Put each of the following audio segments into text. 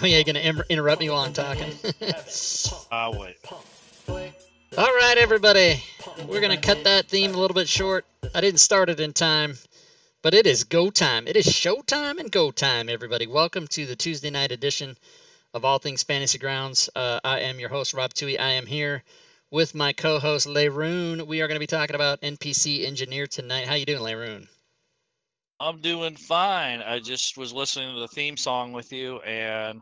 Oh yeah, you're gonna interrupt me while I'm talking. Wait. All right, everybody, we're gonna cut that theme a little bit short. I didn't start it in time, but it is go time. It is show time and go time, everybody. Welcome to the Tuesday night edition of All Things Fantasy Grounds. I am your host, Rob Toohey. I am here with my co-host, Layroon. We are going to be talking about NPC Engineer tonight. How you doing, Layroon? I'm doing fine. I just was listening to the theme song with you and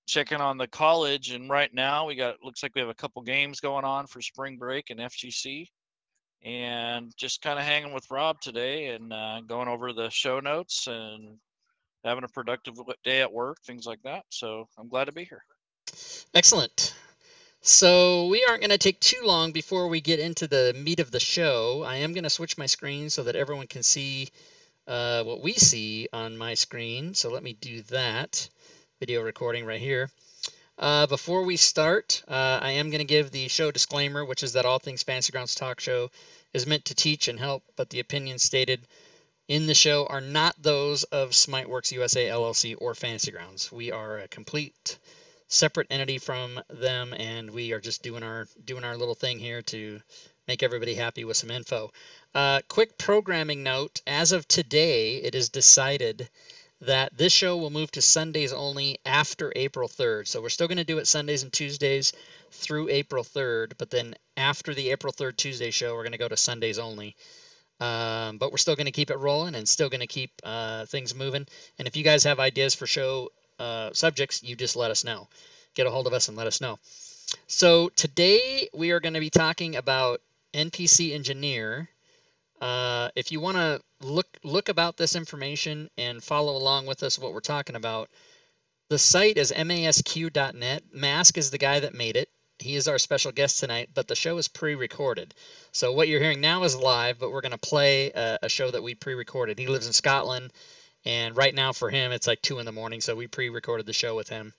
checking on the college, and right now looks like we have a couple games going on for spring break and FGC, and just kind of hanging with Rob today and going over the show notes and having a productive day at work, things like that. So I'm glad to be here. Excellent. So we aren't going to take too long before we get into the meat of the show. I am going to switch my screen so that everyone can see what we see on my screen. So let me do that. Video recording right here. Before we start, I am going to give the show disclaimer, which is that All Things Fantasy Grounds Talk Show is meant to teach and help, but the opinions stated in the show are not those of Smiteworks USA LLC or Fantasy Grounds. We are a complete separate entity from them, and we are just doing our little thing here to make everybody happy with some info. Quick programming note: as of today, it is decided that this show will move to Sundays only after April 3rd. So we're still going to do it Sundays and Tuesdays through April 3rd, but then after the April 3rd Tuesday show, we're going to go to Sundays only. But we're still going to keep it rolling and still going to keep things moving. And if you guys have ideas for show subjects, you just let us know. Get a hold of us and let us know. So today we are going to be talking about NPC Engineer. If you want to look about this information and follow along with us what we're talking about, the site is masq.net. Mask is the guy that made it. He is our special guest tonight, but the show is pre-recorded. So what you're hearing now is live, but we're going to play a show that we pre-recorded. He lives in Scotland, and right now for him it's like 2 in the morning, so we pre-recorded the show with him.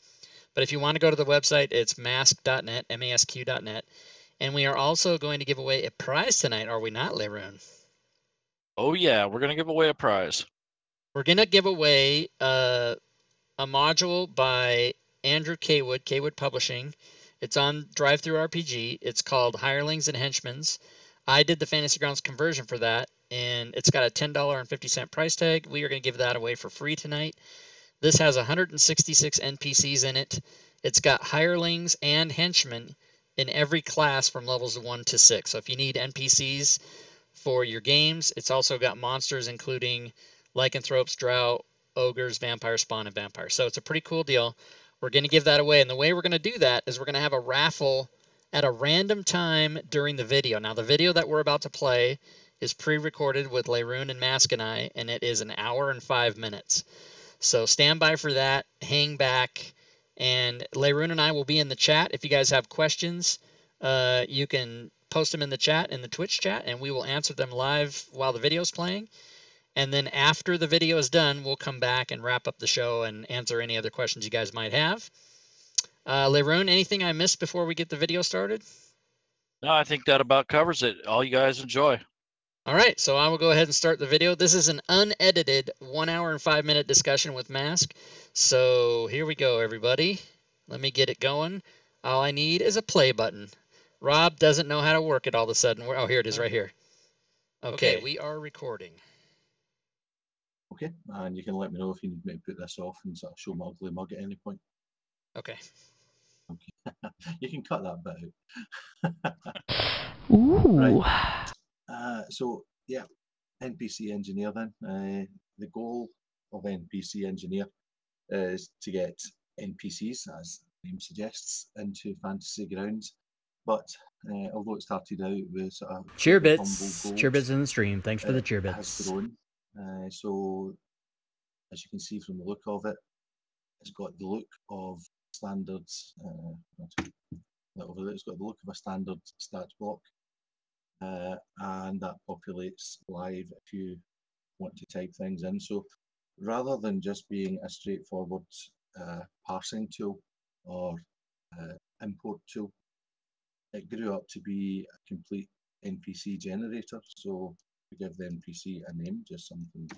But if you want to go to the website, it's mask.net, masq.net. And we are also going to give away a prize tonight, are we not, Layroon? Oh yeah, we're going to give away a prize. We're going to give away a module by Andrew Kaywood Publishing. It's on DriveThruRPG. It's called Hirelings and Henchmans. I did the Fantasy Grounds conversion for that, and it's got a $10.50 price tag. We are going to give that away for free tonight. This has 166 NPCs in it. It's got hirelings and henchmen in every class from levels 1 to 6. So if you need NPCs for your games, it's also got monsters including lycanthropes, drow, ogres, vampire spawn, and vampires. So it's a pretty cool deal. We're going to give that away, and the way we're going to do that is we're going to have a raffle at a random time during the video. Now, the video that we're about to play is pre-recorded with Layroon and Mask and I, and it is 1 hour and 5 minutes. So stand by for that, hang back, and Layroon and I will be in the chat. If you guys have questions, you can post them in the chat, in the Twitch chat, and we will answer them live while the video is playing. And then after the video is done, we'll come back and wrap up the show and answer any other questions you guys might have. Layroon, anything I missed before we get the video started? No, I think that about covers it. All you guys enjoy. All right, so I will go ahead and start the video. This is an unedited 1 hour and 5 minute discussion with Mask. So here we go, everybody. Let me get it going. All I need is a play button. Rob doesn't know how to work it all of a sudden. Oh, here it is right here. Okay, we are recording. Okay, and you can let me know if you need me to put this off and sort of show my ugly mug at any point. Okay. Okay, you can cut that bit out. Ooh. Right. So yeah, NPC Engineer then. The goal of NPC Engineer is to get NPCs, as the name suggests, into Fantasy Grounds. But although it started out with sort of Cheer bits in the stream. Thanks for the cheer bits. has grown. So as you can see from the look of it, it's got the look of standards. It's got the look of a standard stats block. And that populates live if you want to type things in. So rather than just being a straightforward parsing tool or import tool, it grew up to be a complete NPC generator. So we give the NPC a name, just something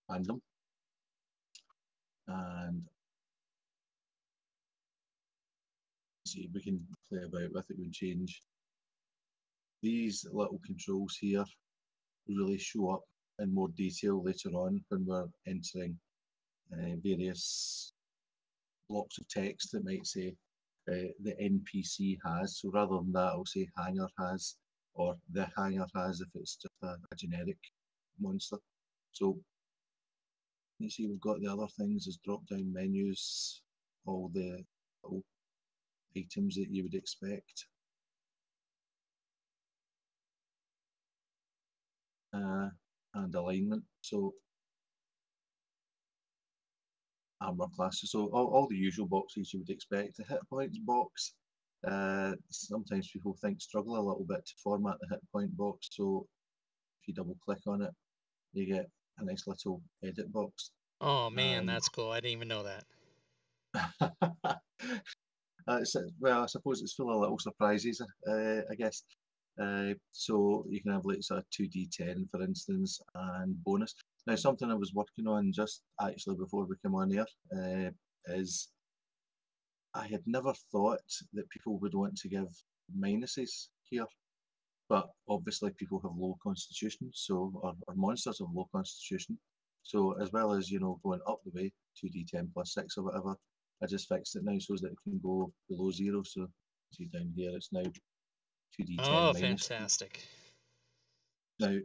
random. And see, we can play about with it. We can change these little controls here. Really show up in more detail later on when we're entering various blocks of text that might say the NPC has. So rather than that, I'll say hanger has, or the hanger has if it's just a generic monster. So you see we've got the other things as drop down menus, all the little items that you would expect. And alignment. So armor classes. So all the usual boxes you would expect. The hit points box. Sometimes people struggle a little bit to format the hit point box. So if you double click on it, you get a nice little edit box. Oh man, that's cool. I didn't even know that. Well, I suppose it's full of little surprises, I guess. So you can have like sort of 2d10, for instance, and bonus. Now, something I was working on just actually before we came on air is I had never thought that people would want to give minuses here, but obviously people have low constitution, so or monsters have low constitution. So as well as going up the way, 2d10 plus 6 or whatever, I just fixed it now so that it can go below 0. So see down here, it's now 2d10 oh, minus. Fantastic. Now,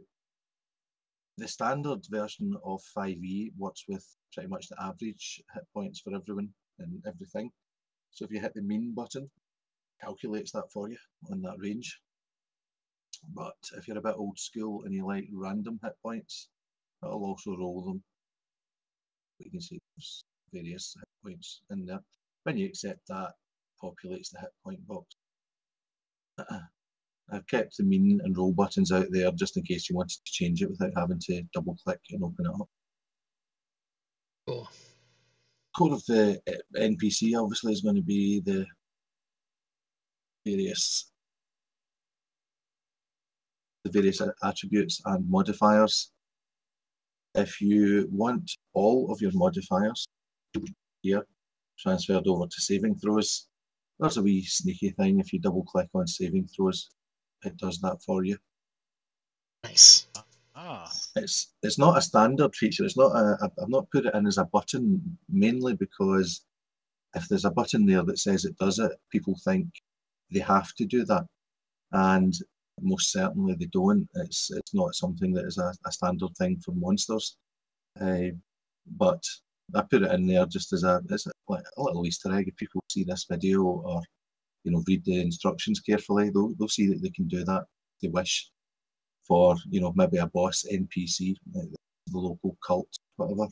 the standard version of 5e works with pretty much the average hit points for everyone and everything. So if you hit the mean button, it calculates that for you on that range. But if you're a bit old school and you like random hit points, it'll also roll them. But you can see there's various hit points in there. When you accept that, it populates the hit point box. I've kept the mean and roll buttons out there just in case you wanted to change it without having to double click and open it up. Cool. Core of the NPC obviously is going to be the various attributes and modifiers. If you want all of your modifiers here transferred over to saving throws, there's a wee sneaky thing. If you double click on saving throws, it does that for you. Nice. It's not a standard feature. It's not I've not put it in as a button, mainly because if there's a button there that says it does it, people think they have to do that, and most certainly they don't. It's not something that is a standard thing for monsters, but I put it in there just as a little Easter egg. If people see this video or read the instructions carefully, they'll see that they can do that if they wish for maybe a boss NPC, the local cult, whatever.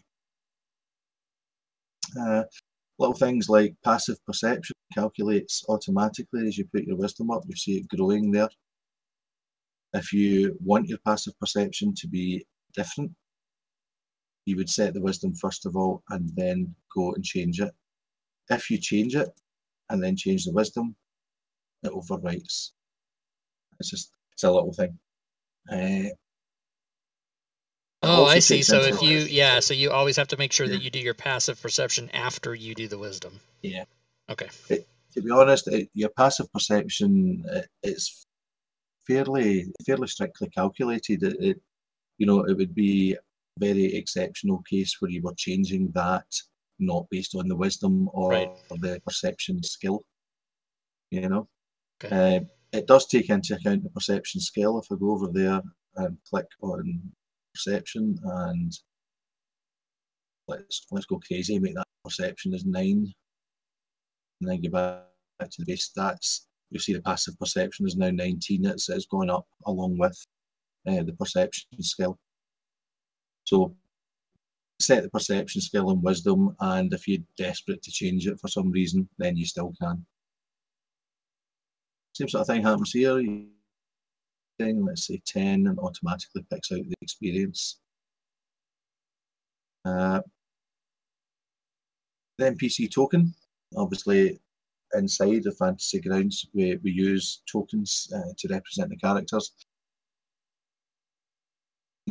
Little things like passive perception calculates automatically as you put your wisdom up. You see it growing there. If you want your passive perception to be different, you would set the wisdom first of all and then go and change it. If you change it and then change the wisdom, it overwrites. It's a little thing. Oh, I see. So if you, so you always have to make sure that you do your passive perception after you do the wisdom. Yeah. Okay. To be honest, your passive perception is fairly strictly calculated. It would be a very exceptional case where you were changing that not based on the wisdom or the perception skill. Okay. It does take into account the perception skill. If I go over there and click on perception and let's go crazy, make that perception is 9, and then go back to the base stats, you'll see the passive perception is now 19. It's going up along with the perception skill. So set the perception skill and wisdom, and if you're desperate to change it for some reason, then you still can. Same sort of thing happens here. Let's say 10 and automatically picks out the experience. The NPC token, obviously inside of Fantasy Grounds, we use tokens to represent the characters.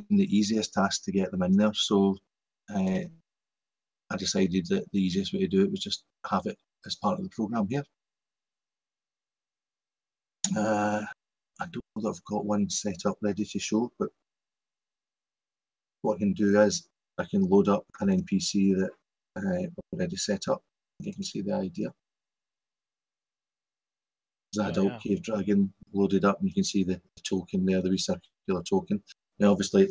The easiest task to get them in there. So I decided that the easiest way to do it was just have it as part of the program here. I don't know that I've got one set up ready to show, but what I can do is I can load up an NPC that I've already set up. You can see the idea. There's adult cave dragon loaded up, and you can see the token there, the circular token. Now, obviously,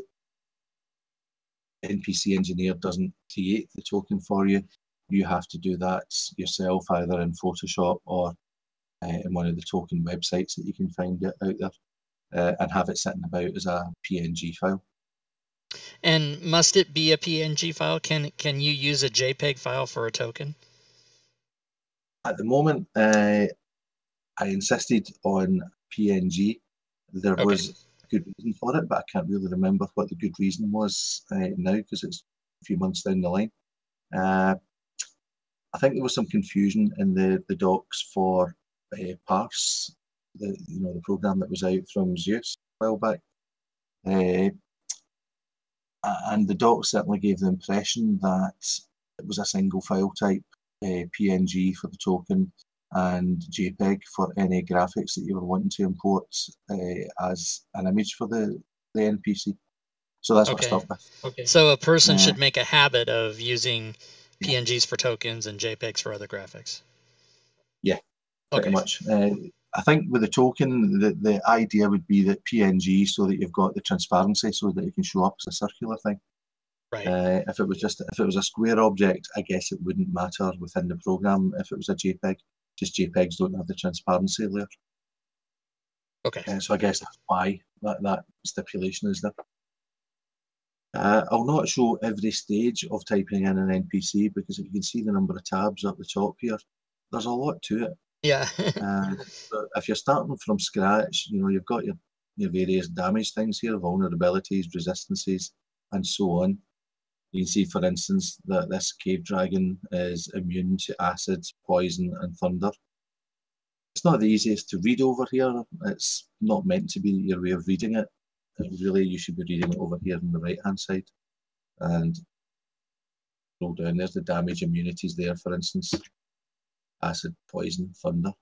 Npc Engineer doesn't create the token for you. You have to do that yourself, either in Photoshop or in one of the token websites that you can find it out there, and have it sitting about as a PNG file. And must it be a PNG file? Can you use a JPEG file for a token? At the moment, I insisted on PNG. There was a good reason for it, but I can't really remember what the good reason was now, because it's a few months down the line. I think there was some confusion in the docs for Parse, the program that was out from Zeus a while back. And the docs certainly gave the impression that it was a single file type, PNG for the token and JPEG for any graphics that you were wanting to import as an image for the NPC. So that's what I stuck with. So a person should make a habit of using PNGs for tokens and JPEGs for other graphics. Yeah, pretty much. I think with the token, the idea would be that PNG, so that you've got the transparency, so that it can show up as a circular thing. Right. If it was a square object, I guess it wouldn't matter within the program. If it was a JPEG, just JPEGs don't have the transparency layer. Okay. So I guess that's why that stipulation is there. I'll not show every stage of typing in an NPC, because if you can see the number of tabs up the top here, there's a lot to it. Yeah. But if you're starting from scratch, you've got your various damage things here, vulnerabilities, resistances, and so on. You can see, for instance, that this cave dragon is immune to acid, poison, and thunder. It's not the easiest to read over here. It's not meant to be your way of reading it. Really, you should be reading it over here on the right-hand side. And scroll down, there's the damage immunities there, for instance. Acid, poison, thunder.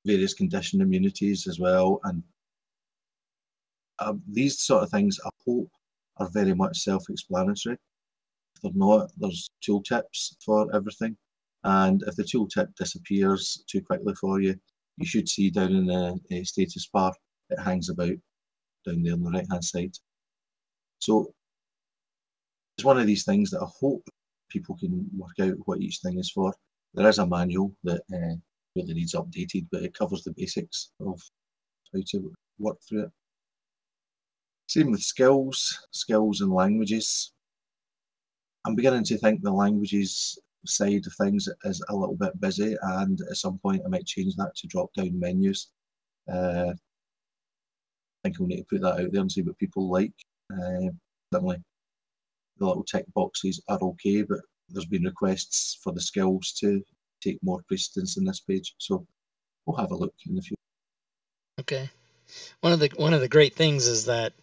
Various condition immunities as well. And these sort of things, I hope, are very much self-explanatory. If they're not, there's tooltips for everything. And if the tooltip disappears too quickly for you, you should see down in the status bar, it hangs about down there on the right-hand side. So it's one of these things that I hope people can work out what each thing is for. There is a manual that really needs updated, but it covers the basics of how to work through it. Same with skills and languages. I'm beginning to think the languages side of things is a little bit busy, and at some point I might change that to drop-down menus. I think I'll need to put that out there and see what people like. Certainly the little tick boxes are okay, but there's been requests for the skills to take more precedence in this page, so we'll have a look in the future. Okay. One of the great things is that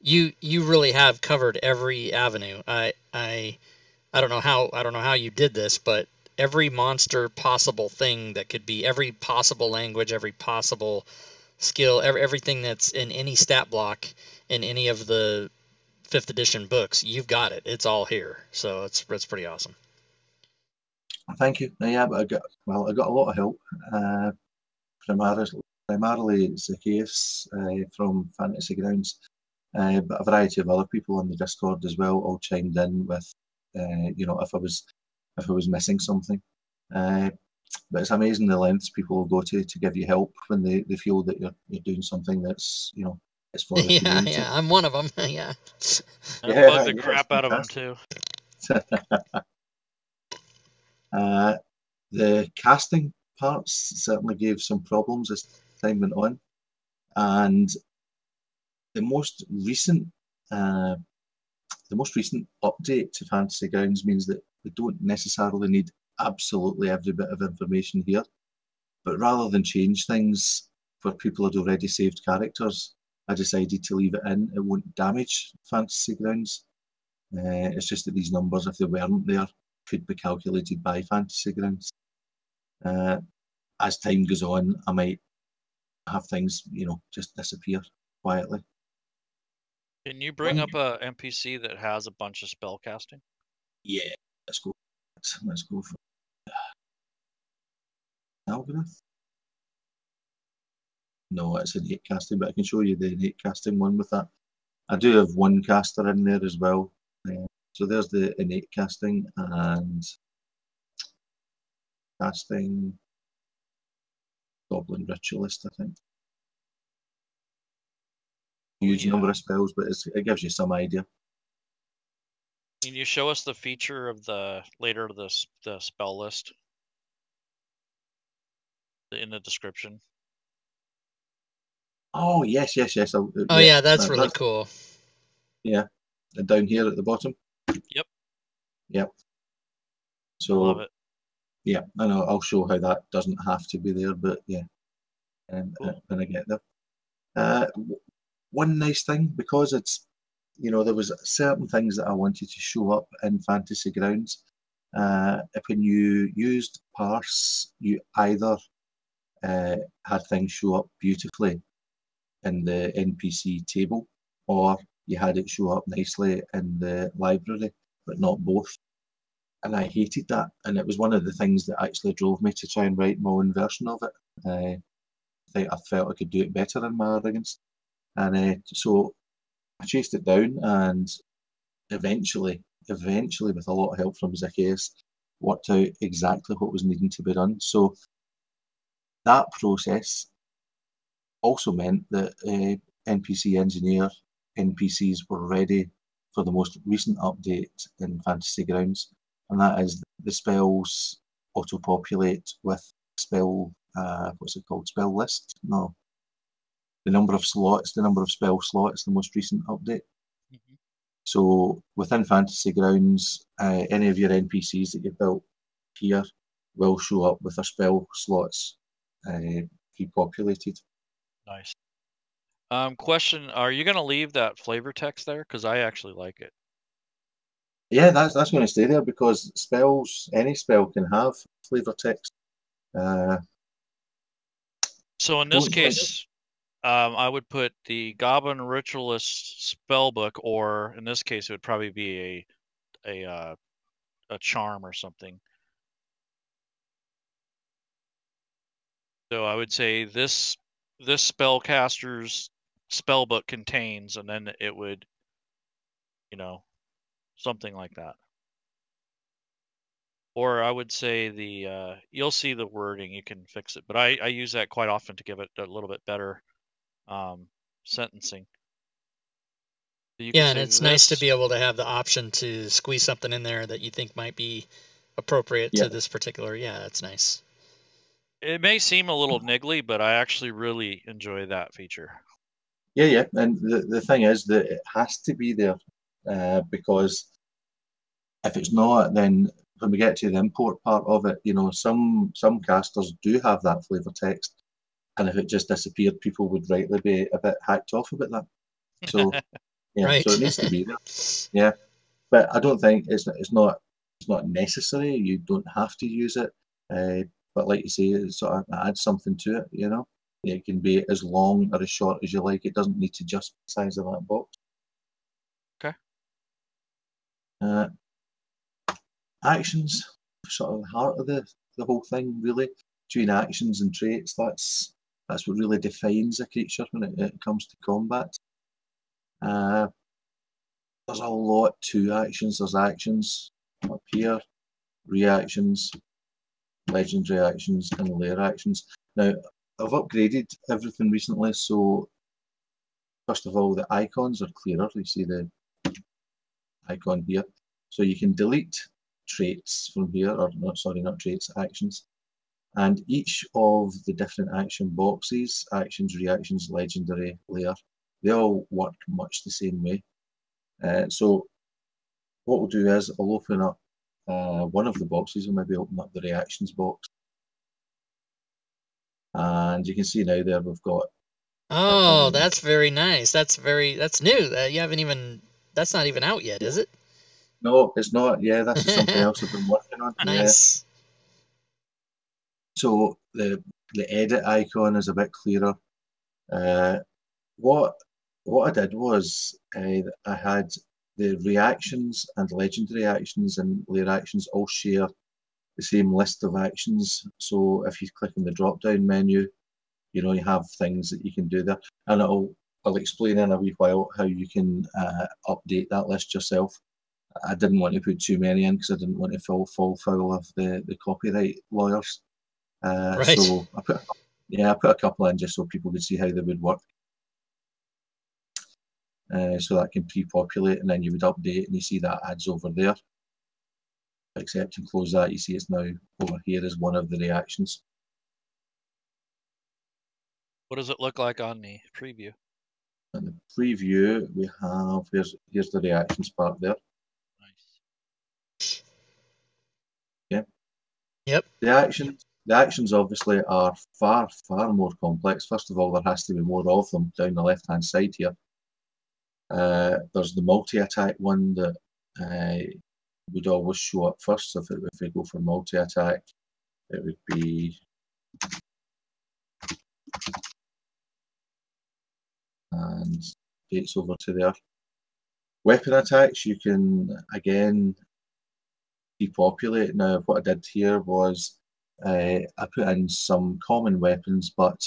you really have covered every avenue. I don't know how you did this, but every monster possible thing that could be, every possible language, every possible skill, everything that's in any stat block in any of the 5th edition books, you've got it. It's all here. So it's pretty awesome. Thank you. Yeah, but I got a lot of help. Primarily Zacchaeus from Fantasy Grounds, but a variety of other people on the Discord as well all chimed in with, if I was missing something. But it's amazing the lengths people will go to give you help when they feel that you're doing something that's, it's for the community. Yeah, I'm one of them. Yeah. I bug the crap out of them too. The casting parts certainly gave some problems as time went on, and the most recent update to Fantasy Grounds means that we don't necessarily need absolutely every bit of information here, but rather than change things for people who'd already saved characters, I decided to leave it in. It won't damage Fantasy Grounds. It's just that these numbers, if they weren't there, could be calculated by Fantasy Grounds. As time goes on, I might have things, just disappear quietly. Can you bring up a NPC that has a bunch of spell casting? Yeah, let's go. Let's go for algorithm. No, it's innate casting, but I can show you the innate casting one with that. I do have one caster in there as well. So there's the innate casting and casting Goblin Ritualist, I think. Huge number of spells, but it gives you some idea. Can you show us the feature of the spell list in the description? Oh yes. Oh yeah, that's really cool. Yeah, and down here at the bottom. Yep. So I love it. Yeah, I know. I'll show how that doesn't have to be there, but yeah, cool. When I get there. One nice thing, because it's, there was certain things that I wanted to show up in Fantasy Grounds. When you used parse, you either had things show up beautifully in the NPC table, or you had it show up nicely in the library, but not both. And I hated that, and it was one of the things that actually drove me to try and write my own version of it. I felt I could do it better in my arrogance, and so I chased it down, and eventually, with a lot of help from Zacchaeus, worked out exactly what was needing to be done. So that process also meant that Npc Engineer NPCs were ready for the most recent update in Fantasy Grounds, and that is the spells auto-populate with spell, what's it called, spell list? No. The number of spell slots, the most recent update. Mm-hmm. So within Fantasy Grounds, any of your NPCs that you've built here will show up with their spell slots pre-populated. Nice. Question: are you going to leave that flavor text there? Because I actually like it. Yeah, that's going to stay there, because any spell can have flavor text. So in this case, I would put the Goblin Ritualist spellbook, or in this case, it would probably be a charm or something. So I would say this spellcaster's spellbook contains, and then it would, something like that. Or I would say you'll see the wording, you can fix it, but I use that quite often to give it a little bit better sentencing. So yeah, and it's nice to be able to have the option to squeeze something in there that you think might be appropriate to this particular. Yeah, that's nice. It may seem a little niggly, but I actually really enjoy that feature. Yeah, and the thing is that it has to be there, because if it's not, then when we get to the import part of it, some casters do have that flavor text, and if it just disappeared, people would rightly be a bit hacked off about that. So yeah, right. So it needs to be there. Yeah, but I don't think it's not necessary. You don't have to use it, but like you say, it sort of adds something to it. It can be as long or as short as you like. It doesn't need to just the size of that box. Okay. Actions, sort of the heart of the whole thing, really. Between actions and traits, that's what really defines a creature when it comes to combat. There's a lot to actions. There's actions up here, reactions, legendary actions, and lair actions. Now, I've upgraded everything recently, so first of all, the icons are clearer. You see the icon here. So you can delete traits from here, or not traits, actions. And each of the different action boxes, actions, reactions, legendary, lair, they all work much the same way. So what we'll do is I'll open up one of the boxes, and maybe open up the reactions box. And you can see now there we've got Oh, that's very nice. That's new. You haven't even. That's not even out yet, is it? No, it's not. Yeah, this is something else I've been working on. Nice. Yeah. So the edit icon is a bit clearer. What I did was I had the reactions and legendary actions and layer actions all share the same list of actions. So if you click on the drop down menu, you have things that you can do there, and I'll explain in a wee while how you can update that list yourself. I didn't want to put too many in because I didn't want to fall foul of the copyright lawyers. Right. So I put a couple in just so people could see how they would work. So that can pre-populate, and then you would update, and you see that adds over there. Accept and close that. You see it's now over here as one of the reactions. What does it look like on the preview? In the preview, we have here's the reactions part there. Nice. Yeah. Yep. The actions obviously are far more complex. First of all, there has to be more of them down the left-hand side here. There's the multi-attack one that would always show up first. So if we go for multi-attack, it would be and dates over to there. Weapon attacks, you can again depopulate. Now, what I did here was I put in some common weapons, but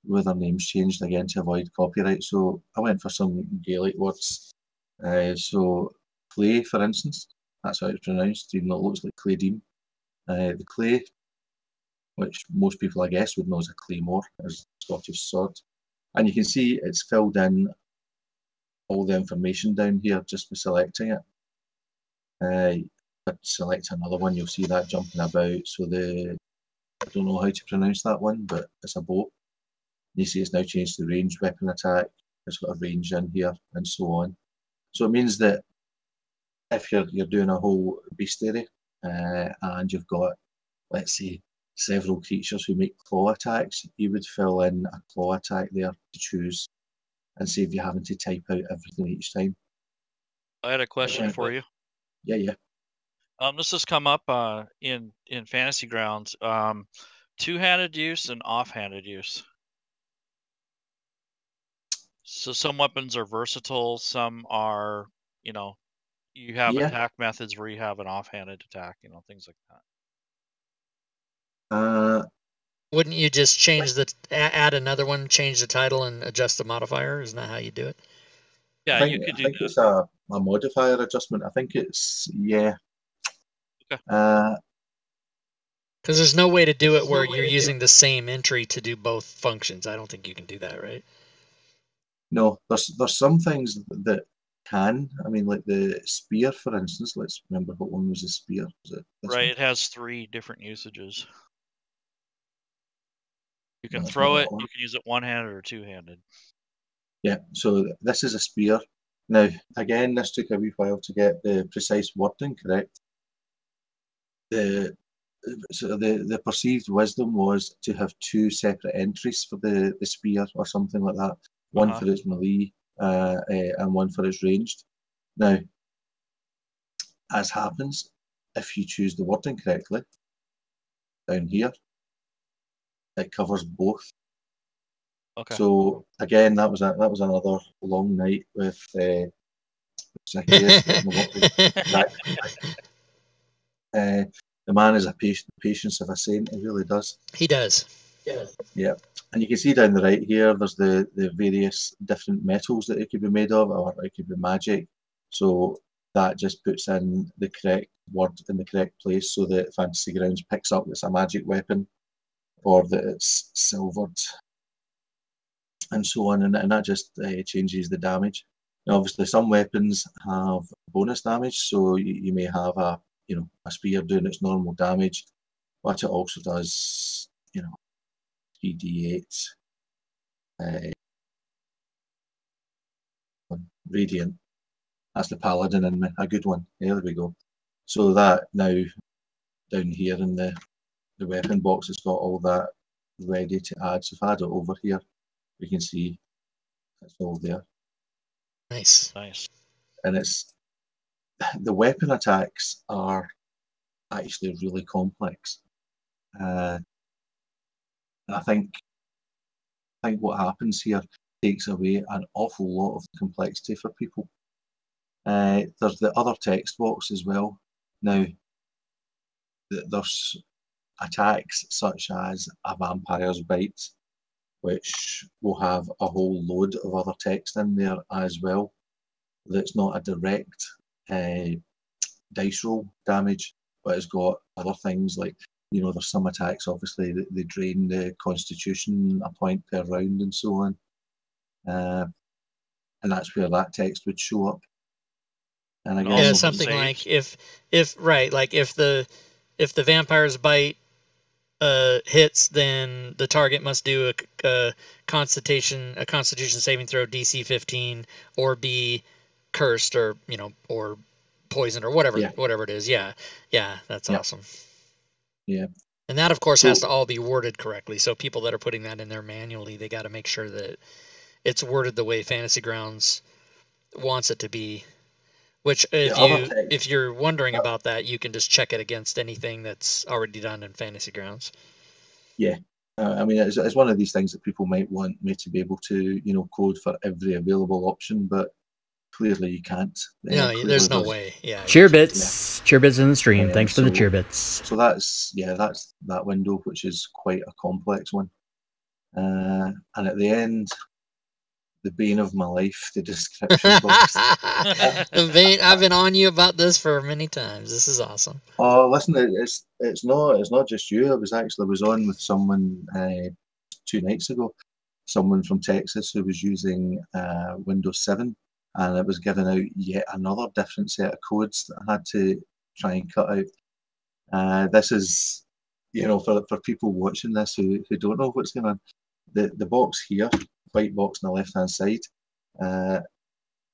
with their names changed again to avoid copyright. So I went for some Gaelic words. So clay, for instance, that's how it's pronounced, even though it looks like claydine. The clay, which most people, I guess, would know as a claymore, is Scottish sword. And you can see it's filled in all the information down here just by selecting it. But select another one, you'll see that jumping about. So I don't know how to pronounce that one, but it's a boat. You see it's now changed to range weapon attack. It's got a range in here and so on. So it means that if you're doing a whole bestiary and you've got, let's say, several creatures who make claw attacks, you would fill in a claw attack there to choose and save you having to type out everything each time. I had a question for you. Yeah. This has come up in Fantasy Grounds. Two-handed use and off-handed use. So some weapons are versatile, some are, you have attack methods where you have an offhanded attack, things like that. Wouldn't you just add another one, change the title, and adjust the modifier? Isn't that how you do it? Yeah, you could do that. I think it's a modifier adjustment. I think it's, yeah. Okay. Because there's no way to do it where you're using the same entry to do both functions. I don't think you can do that, right? No, there's some things that can. I mean, like the spear, for instance. Let's remember what one was a spear. Was it this right, one? It has 3 different usages. You can throw it, you can use it one-handed or two-handed. Yeah, so this is a spear. Now, again, this took a wee while to get the precise wording correct. The perceived wisdom was to have 2 separate entries for the spear or something like that. One for its melee and one for its ranged. Now, as happens, if you choose the wording correctly, down here, it covers both. Okay. So again, that was another long night with Zacchaeus. The man is a patience of a saint. He really does. He does. Yeah. And you can see down the right here, there's the various different metals that it could be made of, or it could be magic. So that just puts in the correct word in the correct place so that Fantasy Grounds picks up that it's a magic weapon or that it's silvered and so on. And that just changes the damage. Now, obviously, some weapons have bonus damage, so you may have a spear doing its normal damage, but it also does 3d8 radiant. That's the paladin in me, a good one. There we go. So that now down here in the weapon box, it's got all that ready to add. So if I add it over here, we can see it's all there. Nice. And it's the weapon attacks are actually really complex. And I think what happens here takes away an awful lot of complexity for people. There's the other text box as well. Now, there's attacks such as a vampire's bite, which will have a whole load of other text in there as well. That's not a direct dice roll damage, but it's got other things like, there's some attacks, obviously, that they drain the constitution a point per round and so on. And that's where that text would show up. And again, yeah, something like if the vampire's bite hits, then the target must do a constitution saving throw DC 15 or be cursed or or poisoned or whatever it is. Yeah, that's awesome. Yeah. And that, of course, has to all be worded correctly. So people that are putting that in there manually, they got to make sure that it's worded the way Fantasy Grounds wants it to be. Which, if you're wondering about that, you can just check it against anything that's already done in Fantasy Grounds. Yeah. I mean, it's one of these things that people might want me to be able to, code for every available option, but clearly you can't. No, there's no way. Yeah. Cheerbits in the stream. Thanks for the cheerbits. So that's that window, which is quite a complex one. And at the end, the bane of my life, the description box. I've been on you about this for many times. This is awesome. Oh, listen, it's not just you. I was on with someone 2 nights ago. Someone from Texas who was using Windows 7. And it was giving out yet another different set of codes that I had to try and cut out. This is, for people watching this who don't know what's going on, the box here, white box on the left-hand side,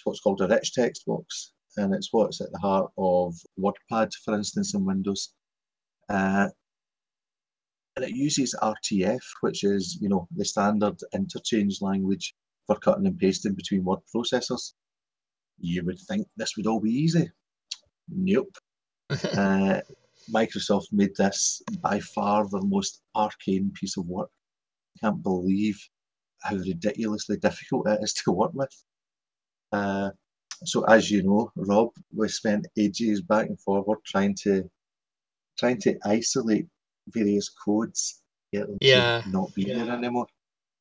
what's called a rich text box. And it's what's at the heart of WordPad, for instance, in Windows. And it uses RTF, which is, the standard interchange language for cutting and pasting between word processors. You would think this would all be easy. Nope. Microsoft made this by far the most arcane piece of work. I can't believe how ridiculously difficult it is to work with. So as you know, Rob, we spent ages back and forward trying to isolate various codes, get them to not be there anymore.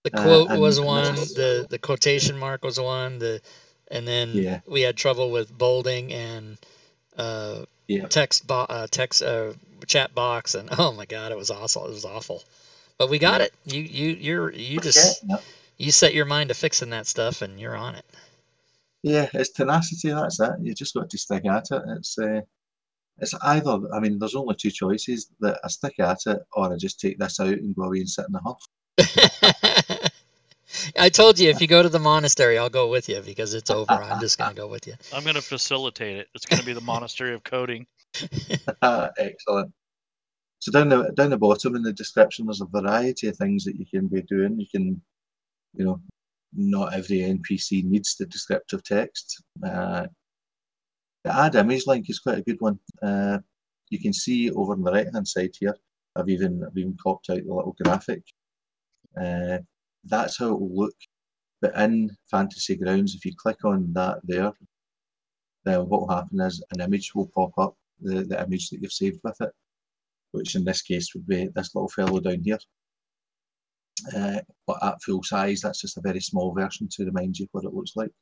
The quote was one, the quotation mark was one, and then we had trouble with bolding and chat box, and oh my god, it was awful. It was awful, but we got it. You set your mind to fixing that stuff, and you're on it. Yeah, it's tenacity. That's it. You just got to stick at it. It's either. I mean, there's only 2 choices: that I stick at it, or I just take this out and go away and sit in the huff. I told you, if you go to the monastery, I'll go with you because it's over. I'm just going to go with you. I'm going to facilitate it. It's going to be the monastery of coding. Excellent. So down the bottom in the description, there's a variety of things that you can be doing. You can, not every NPC needs the descriptive text. The add image link is quite a good one. You can see over on the right-hand side here, I've even popped out the little graphic. That's how it will look. But in Fantasy Grounds, if you click on that there, then what will happen is an image will pop up, the image that you've saved with it, which in this case would be this little fellow down here. But at full size, that's just a very small version to remind you what it looks like.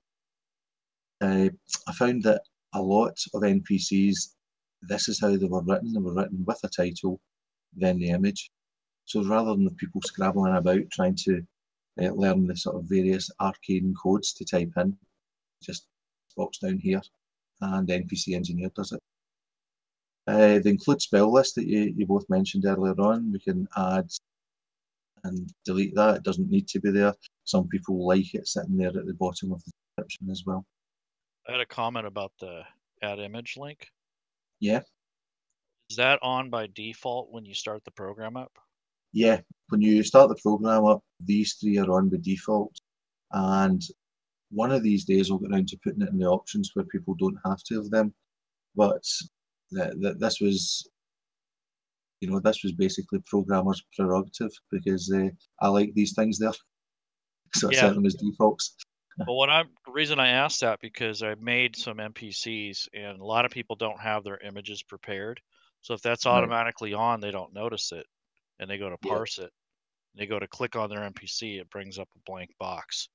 I found that a lot of NPCs, this is how they were written. They were written with a title, then the image. So rather than the people scrabbling about trying to learn the sort of various arcane codes to type in, just box down here, and Npc Engineer does it. The include spell list that you both mentioned earlier on, we can add and delete that. It doesn't need to be there. Some people like it sitting there at the bottom of the description as well. I had a comment about the add image link. Yeah. Is that on by default when you start the program up? Yeah. When you start the program up, these 3 are on by default. And one of these days I'll get around to putting it in the options where people don't have to have them. But this was, this was basically programmers' prerogative, because I like these things there. So I Yeah. set them as defaults. Well, the reason I asked that, because I made some NPCs and a lot of people don't have their images prepared. So if that's Right. automatically on, they don't notice it, and they go to Yeah. parse it. They go to click on their NPC, it brings up a blank box.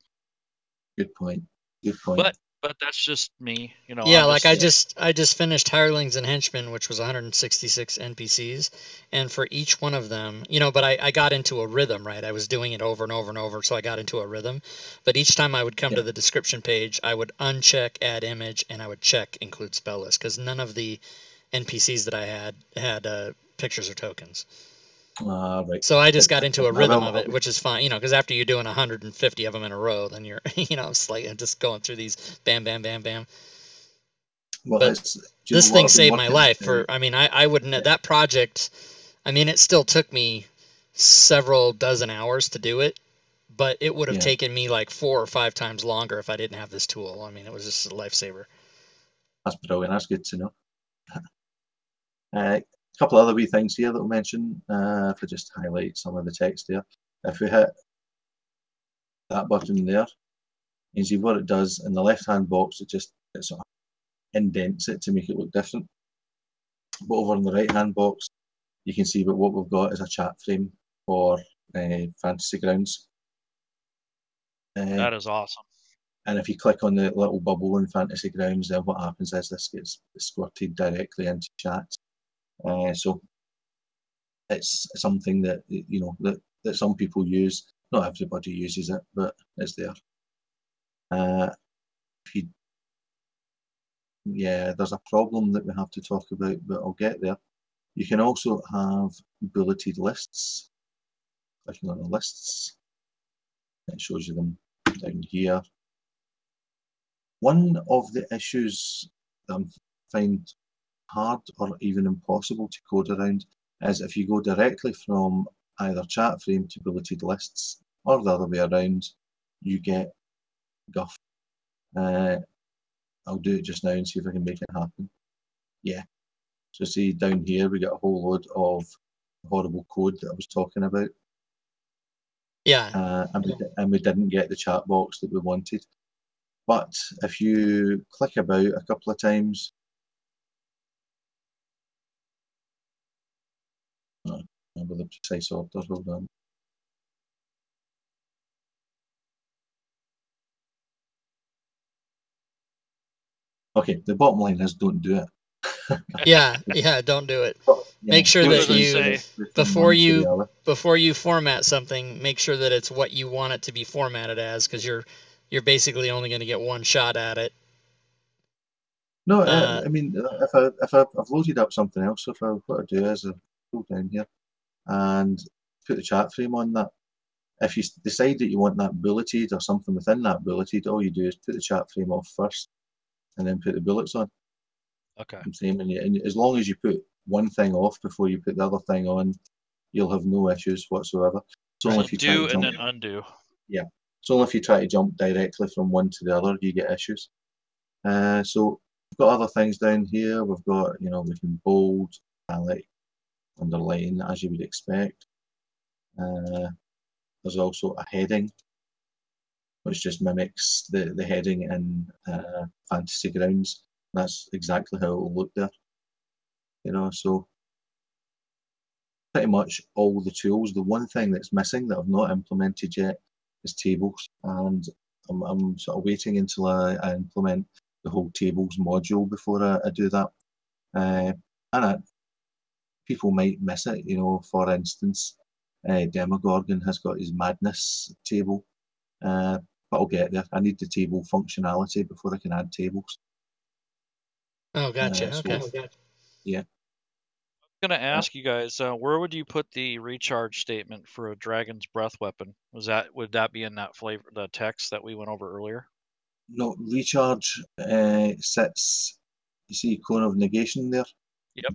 Good point. Good point. But that's just me, Yeah, like I just finished Hirelings and Henchmans, which was 166 NPCs, and for each one of them, but I got into a rhythm, right? I was doing it over and over and over, so I got into a rhythm. But each time I would come to the description page, I would uncheck add image, and I would check include spell list, because none of the NPCs that I had pictures or tokens. Right. So I just got into a rhythm of it, which is fine, because after you're doing 150 of them in a row, then you're, it's like I'm just going through these bam, bam, bam, bam. Well, but this thing saved my life. I wouldn't, that project, it still took me several dozen hours to do it, but it would have taken me like 4 or 5 times longer if I didn't have this tool. It was just a lifesaver. That's brilliant. That's good to know. A couple of other wee things here that we'll mention. If I just highlight some of the text there. If we hit that button there, you see what it does in the left-hand box. It sort of indents it to make it look different. But over in the right-hand box, you can see that what we've got is a chat frame for Fantasy Grounds. That is awesome. And if you click on the little bubble in Fantasy Grounds, then what happens is this gets squirted directly into chat. So it's something that that some people use. Not everybody uses it, but it's there. There's a problem that we have to talk about, but I'll get there. You can also have bulleted lists. Clicking on the lists, it shows you them down here. One of the issues that I find hard or even impossible to code around is if you go directly from either chat frame to bulleted lists, or the other way around, you get guff. I'll do it just now and see if I can make it happen. Yeah. So see down here we got a whole load of horrible code that I was talking about. Yeah. And we didn't get the chat box that we wanted. But if you click about a couple of times, remember the precise order, hold on. Okay, the bottom line is don't do it. Don't do it. Yeah, make sure that before you format something, make sure that it's what you want it to be formatted as, because you're basically only going to get one shot at it. No, if I've loaded up something else, what I do is I go down here and put the chat frame on that. If you decide that you want that bulleted or something within that bulleted, all you do is put the chat frame off first and then put the bullets on. Okay. And as long as you put one thing off before you put the other thing on, you'll have no issues whatsoever. So if you do and then undo. Yeah. So only if you try to jump directly from one to the other, you get issues. So we've got other things down here. We've got, we can bold, highlight, underline, as you would expect. There's also a heading, which just mimics the heading in Fantasy Grounds. That's exactly how it will look there. So pretty much all the tools. The one thing that's missing that I've not implemented yet is tables, and I'm sort of waiting until I implement the whole tables module before I do that. People might miss it, for instance, Demogorgon has got his madness table, but I'll get there. I need the table functionality before I can add tables. Oh, gotcha. Okay. Yeah. I'm going to ask you guys, where would you put the recharge statement for a Dragon's Breath weapon? Would that be in that flavor, the text that we went over earlier? No, recharge sits, you see Cone of Negation there? Yep.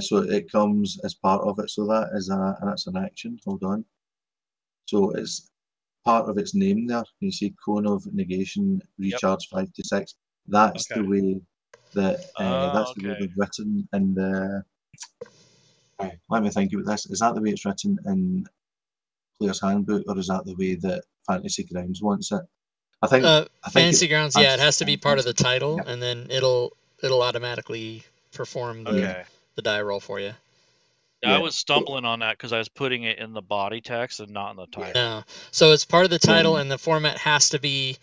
So it comes as part of it, so that's an action. Hold on. So part of its name there. You see cone of negation, recharge 5 to 6. That's Okay. the way that that's the way Okay. they've written in the. Let me think about this. Is that the way it's written in Player's Handbook, or is that the way that Fantasy Grounds wants it? I think Fantasy Grounds, yeah, it has to be part of the title, Yep. and then it'll automatically perform the Okay. die roll for you. I was stumbling on that because I was putting it in the body text and not in the title. No, so it's part of the title, and the format has to be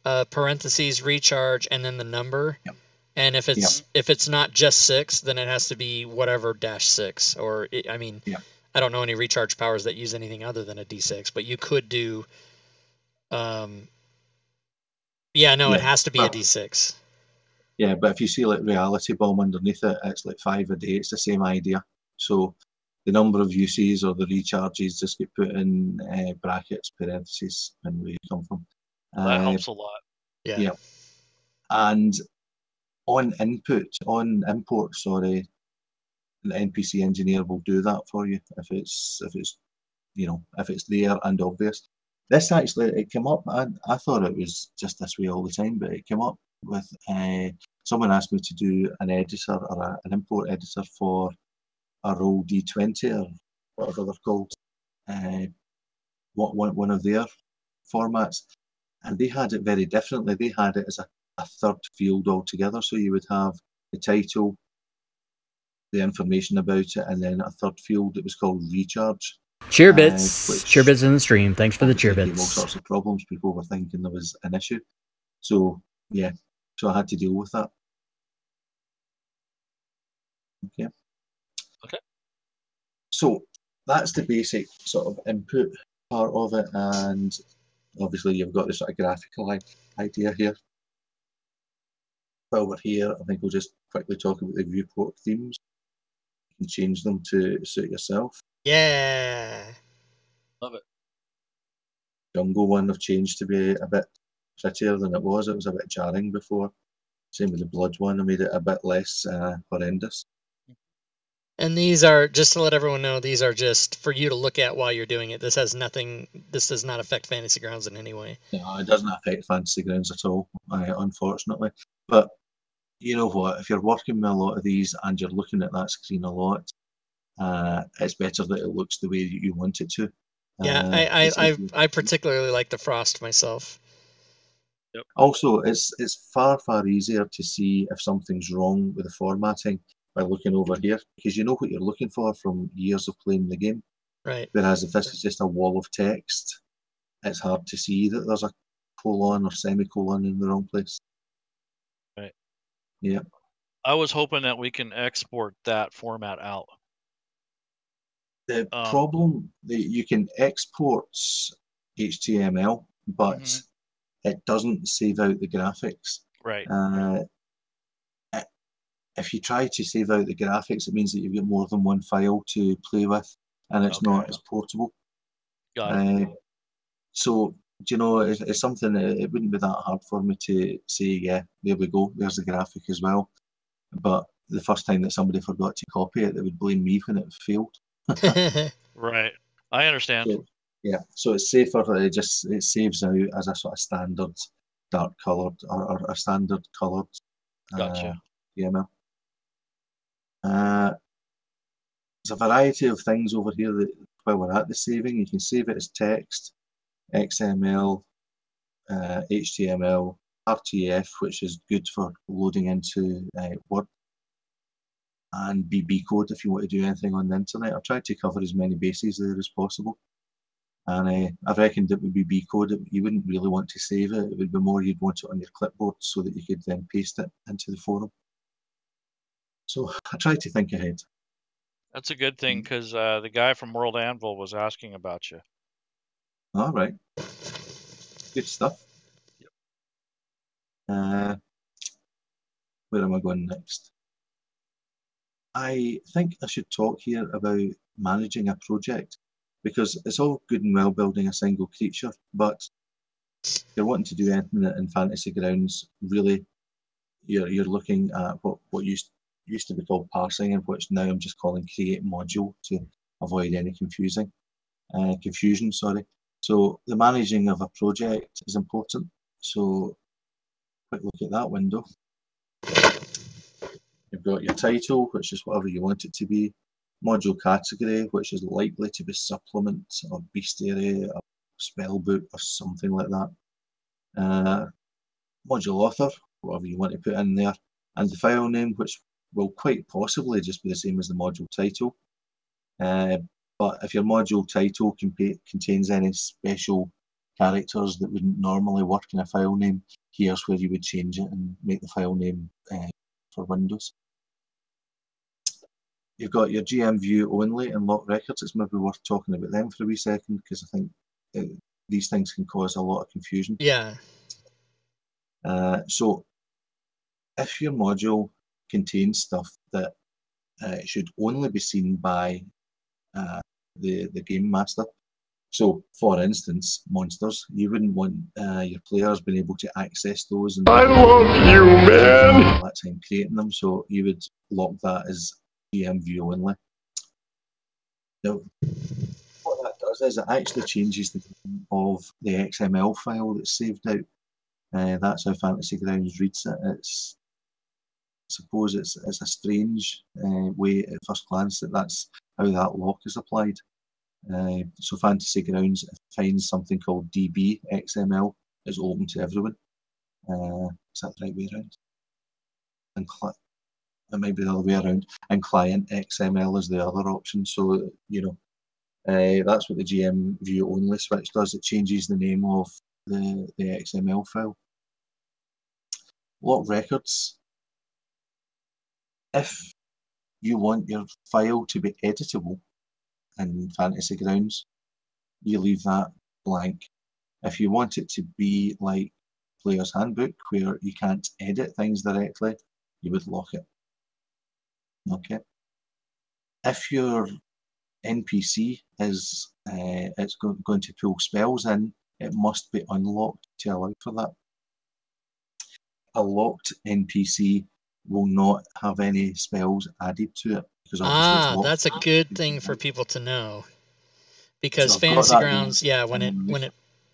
parentheses recharge and then the number. Yep. And if it's not just 6, then it has to be whatever -6. Or I don't know any recharge powers that use anything other than a D6, but you could do. It has to be a D6. Yeah, but if you see like Reality Bomb underneath it, it's like 5 a day. It's the same idea. So the number of uses or the recharges just get put in brackets, parentheses, and where you come from. That helps a lot. Yeah. And on import, the NPC Engineer will do that for you if it's there and obvious. This actually, it came up. I thought it was just this way all the time, but it came up with someone asked me to do an editor or an import editor for a roll D20 or whatever they're called, one of their formats, and they had it very differently. They had it as a third field altogether, so you would have the title, the information about it, and then a third field that was called recharge. Cheerbits. Cheerbits in the stream. Thanks for the cheerbits. All sorts of problems. People were thinking there was an issue. So I had to deal with that. Okay. So that's the basic sort of input part of it, and obviously you've got the sort of graphical idea here. While we're here, I think we'll just quickly talk about the viewport themes. You can change them to suit yourself. Yeah. Love it. Jungle one I've changed to be a bit prettier than it was. It was a bit jarring before. Same with the blood one. I made it a bit less horrendous. And these are, just to let everyone know, these are just for you to look at while you're doing it. This does not affect Fantasy Grounds in any way. No, it doesn't affect Fantasy Grounds at all, unfortunately. But you know what? If you're working with a lot of these and you're looking at that screen a lot, it's better that it looks the way that you want it to. Yeah, I particularly like the frost myself. Yep. Also, it's far easier to see if something's wrong with the formatting by looking over here, because you know what you're looking for from years of playing the game. Right. Whereas if this is just a wall of text, it's hard to see that there's a colon or semicolon in the wrong place. Right. Yeah. I was hoping that we can export that format out. The problem that you can export HTML, but it doesn't save out the graphics. Right. If you try to save out the graphics, it means that you've got more than one file to play with, and it's not as portable. Got it. So, it's something that it wouldn't be that hard for me to say, yeah, there we go, there's the graphic as well. But the first time that somebody forgot to copy it, they would blame me when it failed. Right. I understand. So it's safer. It saves out as a sort of standard dark coloured or a standard coloured HTML. There's a variety of things over here that while we're at the saving, you can save it as text, XML, HTML, RTF, which is good for loading into Word, and BB code if you want to do anything on the internet. I've tried to cover as many bases there as possible. And I reckoned it would be BB code. You wouldn't really want to save it. It would be more you'd want it on your clipboard so that you could then paste it into the forum. So I tried to think ahead. That's a good thing because the guy from World Anvil was asking about you. All right. Good stuff. Yep. Where am I going next? I think I should talk here about managing a project, because it's all good and well building a single creature, but if you're wanting to do anything in Fantasy Grounds, really, you're looking at what used to be called parsing, and which now I'm just calling create module to avoid any confusion. So the managing of a project is important. So quick look at that window. You've got your title, which is whatever you want it to be. Module category, which is likely to be supplement or bestiary or spellbook or something like that. Module author, whatever you want to put in there. And the file name, which will quite possibly just be the same as the module title. But if your module title contains any special characters that wouldn't normally work in a file name, here's where you would change it and make the file name for Windows. You've got your GM view only and lock records. It's maybe worth talking about them for a wee second, because I think these things can cause a lot of confusion. Yeah. So if your module contains stuff that should only be seen by the game master. So, for instance, monsters, you wouldn't want your players being able to access those. And I love you, man. That time creating them, so you would lock that as GM view only. Now, what that does is it actually changes the name of the XML file that's saved out. That's how Fantasy Grounds reads it. I suppose it's a strange way at first glance that's how that lock is applied. So Fantasy Grounds finds something called DB XML is open to everyone. Is that the right way around? And it might be the other way around. And client XML is the other option. So that's what the GM view only switch does. It changes the name of the XML file. Lock records. If you want your file to be editable in Fantasy Grounds, you leave that blank. If you want it to be like Player's Handbook, where you can't edit things directly, you would lock it. Okay. If your NPC is it's going to pull spells in, it must be unlocked to allow for that. A locked NPC will not have any spells added to it, because obviously it's locked. That's a good thing for people to know, because So Fantasy Grounds,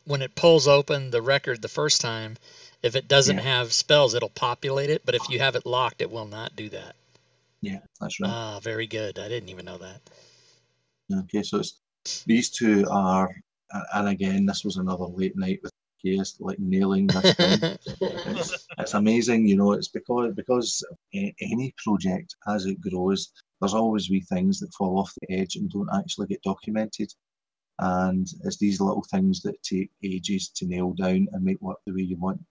when it pulls open the record the first time, if it doesn't have spells, it'll populate it, but if you have it locked, it will not do that. Yeah, that's right. Ah, very good. I didn't even know that. Okay, so these two are, and again, this was another late night with Case, like nailing this down. It's amazing, it's because any project, as it grows, there's always wee things that fall off the edge and don't actually get documented. And it's these little things that take ages to nail down and make work the way you want.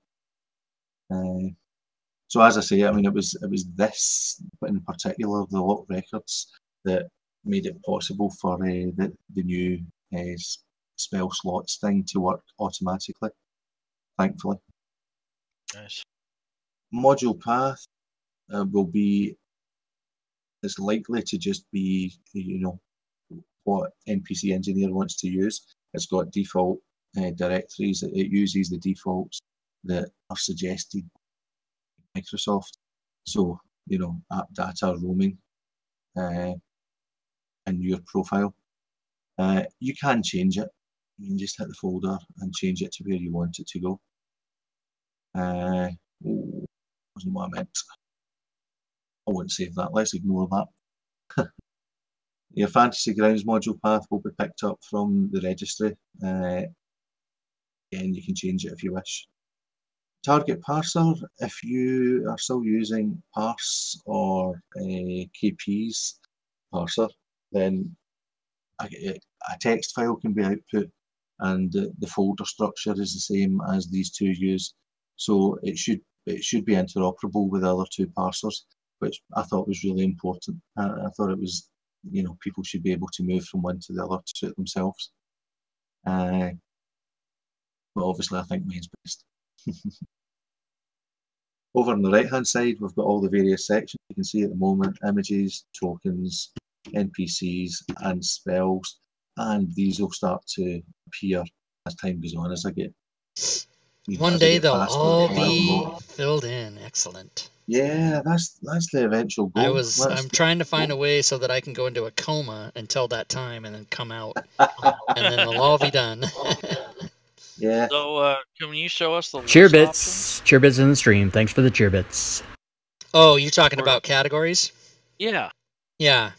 So as I say, I mean, it was this, but in particular, the lock records that made it possible for the new spell slots thing to work automatically, thankfully. Nice. Module path it's likely to just be, what Npc Engineer wants to use. It's got default directories. It uses the defaults that are suggested by Microsoft. So, app data roaming in your profile. You can change it. You can just hit the folder and change it to where you want it to go. Wasn't what I meant. I won't save that. Let's ignore that. Your Fantasy Grounds module path will be picked up from the registry. Again, you can change it if you wish. Target parser, if you are still using parse or KP's parser, then a text file can be output, and the folder structure is the same as these two use. So it should be interoperable with the other two parsers, which I thought was really important. I thought it was, people should be able to move from one to the other to suit themselves. But obviously, I think mine's best. Over on the right-hand side, we've got all the various sections you can see at the moment: images, tokens, NPCs, and spells. And these will start to appear as time goes on, as I get One as I day get they'll faster, all I'll learn be more. filled in. Excellent. Yeah, that's the eventual goal. I'm trying to find a way so that I can go into a coma until that time and then come out, and then they'll all be done. Yeah. So, can you show us the Cheer list bits. options? Cheer bits in the stream. Thanks for the cheer bits. Oh, you're talking about categories? Yeah. Yeah.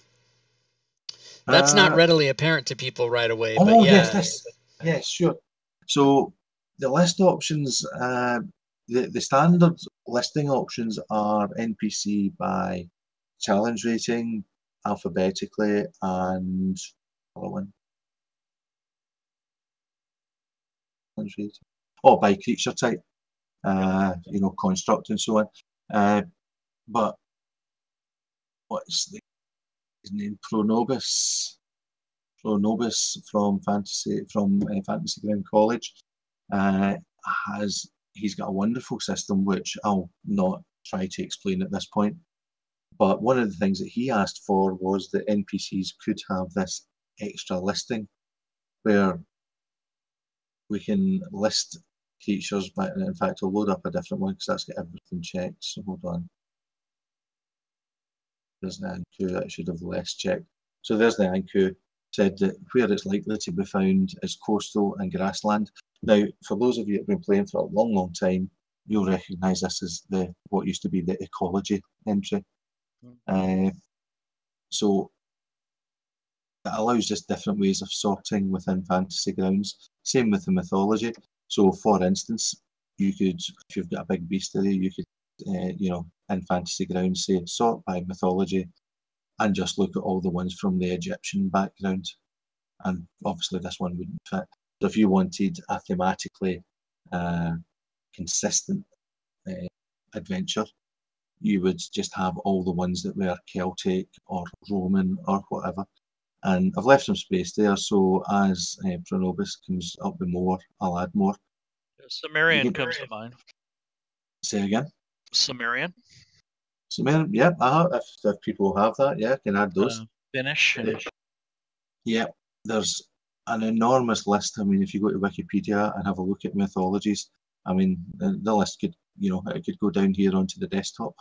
That's not readily apparent to people right away, but yeah. Yes, sure. So the list options, the standard listing options are NPC by challenge rating, alphabetically, and other one. Challenge rating. Oh, by creature type, construct and so on. But what's his name? Pronobis from Fantasy Ground College he's got a wonderful system which I'll not try to explain at this point. But one of the things that he asked for was that NPCs could have this extra listing where we can list creatures. But in fact, I'll load up a different one because that's got everything checked. So hold on. There's the Anku that I should have less checked. So there's the Anku. Said that where it's likely to be found is coastal and grassland. Now, for those of you that have been playing for a long, long time, you'll recognise this as what used to be the ecology entry. So it allows just different ways of sorting within Fantasy Grounds. Same with the mythology. So, for instance, you could, if you've got a big bestiary, you could, in Fantasy Grounds, say sort by mythology, and just look at all the ones from the Egyptian background. And obviously this one wouldn't fit. So if you wanted a thematically consistent adventure, you would just have all the ones that were Celtic or Roman or whatever. And I've left some space there, so as Pronobis comes up with more, I'll add more. Sumerian comes to mind. Say again? Sumerian, yeah. If people have that, yeah, can add those. Finnish. Yeah, there's an enormous list. I mean, if you go to Wikipedia and have a look at mythologies, I mean, the list could, it could go down here onto the desktop.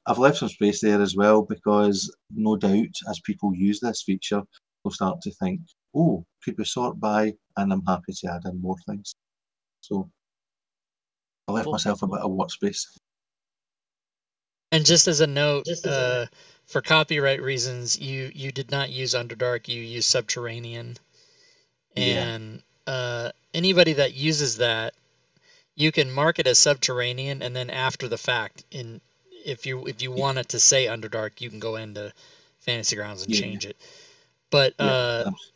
I've left some space there as well because no doubt as people use this feature, they'll start to think, oh, could we sort by? And I'm happy to add in more things. So I left myself a bit of workspace. And just as a note, for copyright reasons, you did not use Underdark, you used Subterranean. And anybody that uses that, you can mark it as Subterranean, and then after the fact, if you want it to say Underdark, you can go into Fantasy Grounds and change it. But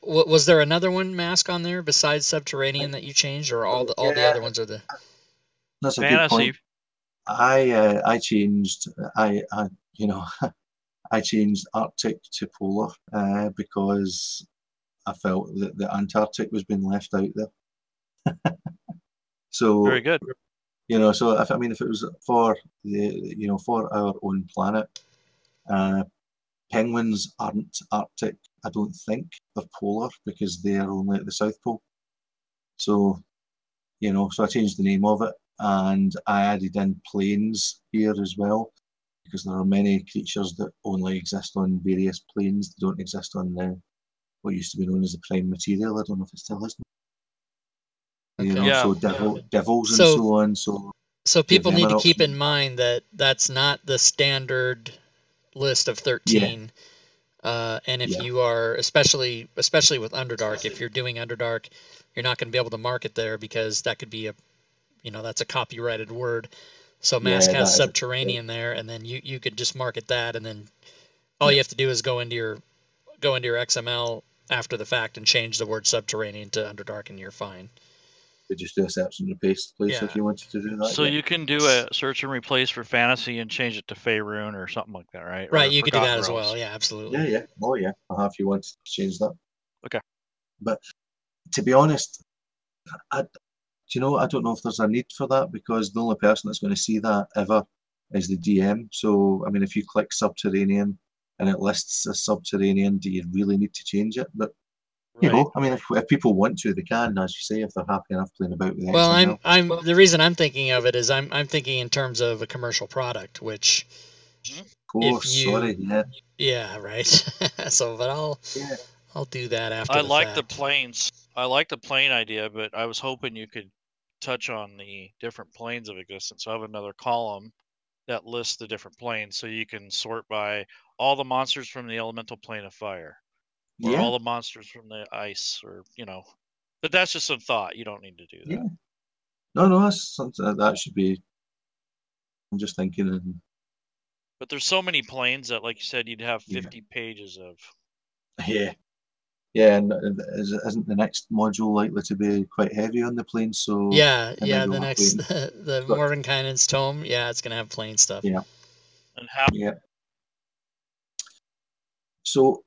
was there another one, Mask, on there besides Subterranean that you changed, or all the other ones are the? That's a good point. I changed I changed Arctic to Polar because I felt that the Antarctic was being left out there. So very good. So if it was for for our own planet, penguins aren't Arctic. I don't think they're polar because they are only at the South Pole. So so I changed the name of it. And I added in planes here as well, because there are many creatures that only exist on various planes. They don't exist on what used to be known as the prime material. I don't know if it still is. So devils and so on. So people need to keep in mind that that's not the standard list of 13. And if you are, especially with Underdark, if you're doing Underdark, you're not going to be able to mark it there because that could be that's a copyrighted word. So Mask has Subterranean there, and then you could just market that, and then all you have to do is go into your XML after the fact and change the word Subterranean to Underdark, and you're fine. You just do a search and replace if you wanted to do that. So you can do a search and replace for fantasy and change it to Faerun or something like that, right? Right, you could do that as well. Yeah, absolutely. Yeah. Oh yeah, if you wanted to change that. Okay. But to be honest, I don't know if there's a need for that because the only person that's going to see that ever is the DM. So, if you click Subterranean and it lists as Subterranean, do you really need to change it? But You know, I mean, if people want to, they can, as you say, if they're happy enough playing about with Well, XML. the reason I'm thinking of it is I'm thinking in terms of a commercial product, which Oh, sorry, yeah. Yeah, right. So, but I'll do that after I the like fact. the planes. I like the plane idea, but I was hoping you could touch on the different planes of existence. So I have another column that lists the different planes, so you can sort by all the monsters from the elemental plane of fire, or all the monsters from the ice, or But that's just a thought. You don't need to do that. Yeah. No, that's something that should be. I'm just thinking. But there's so many planes that, like you said, you'd have 50 pages of. Yeah, and isn't the next module likely to be quite heavy on the plane? So yeah, the next the Mordenkainen's tome, it's gonna have plane stuff. Yeah. And how? Yeah. So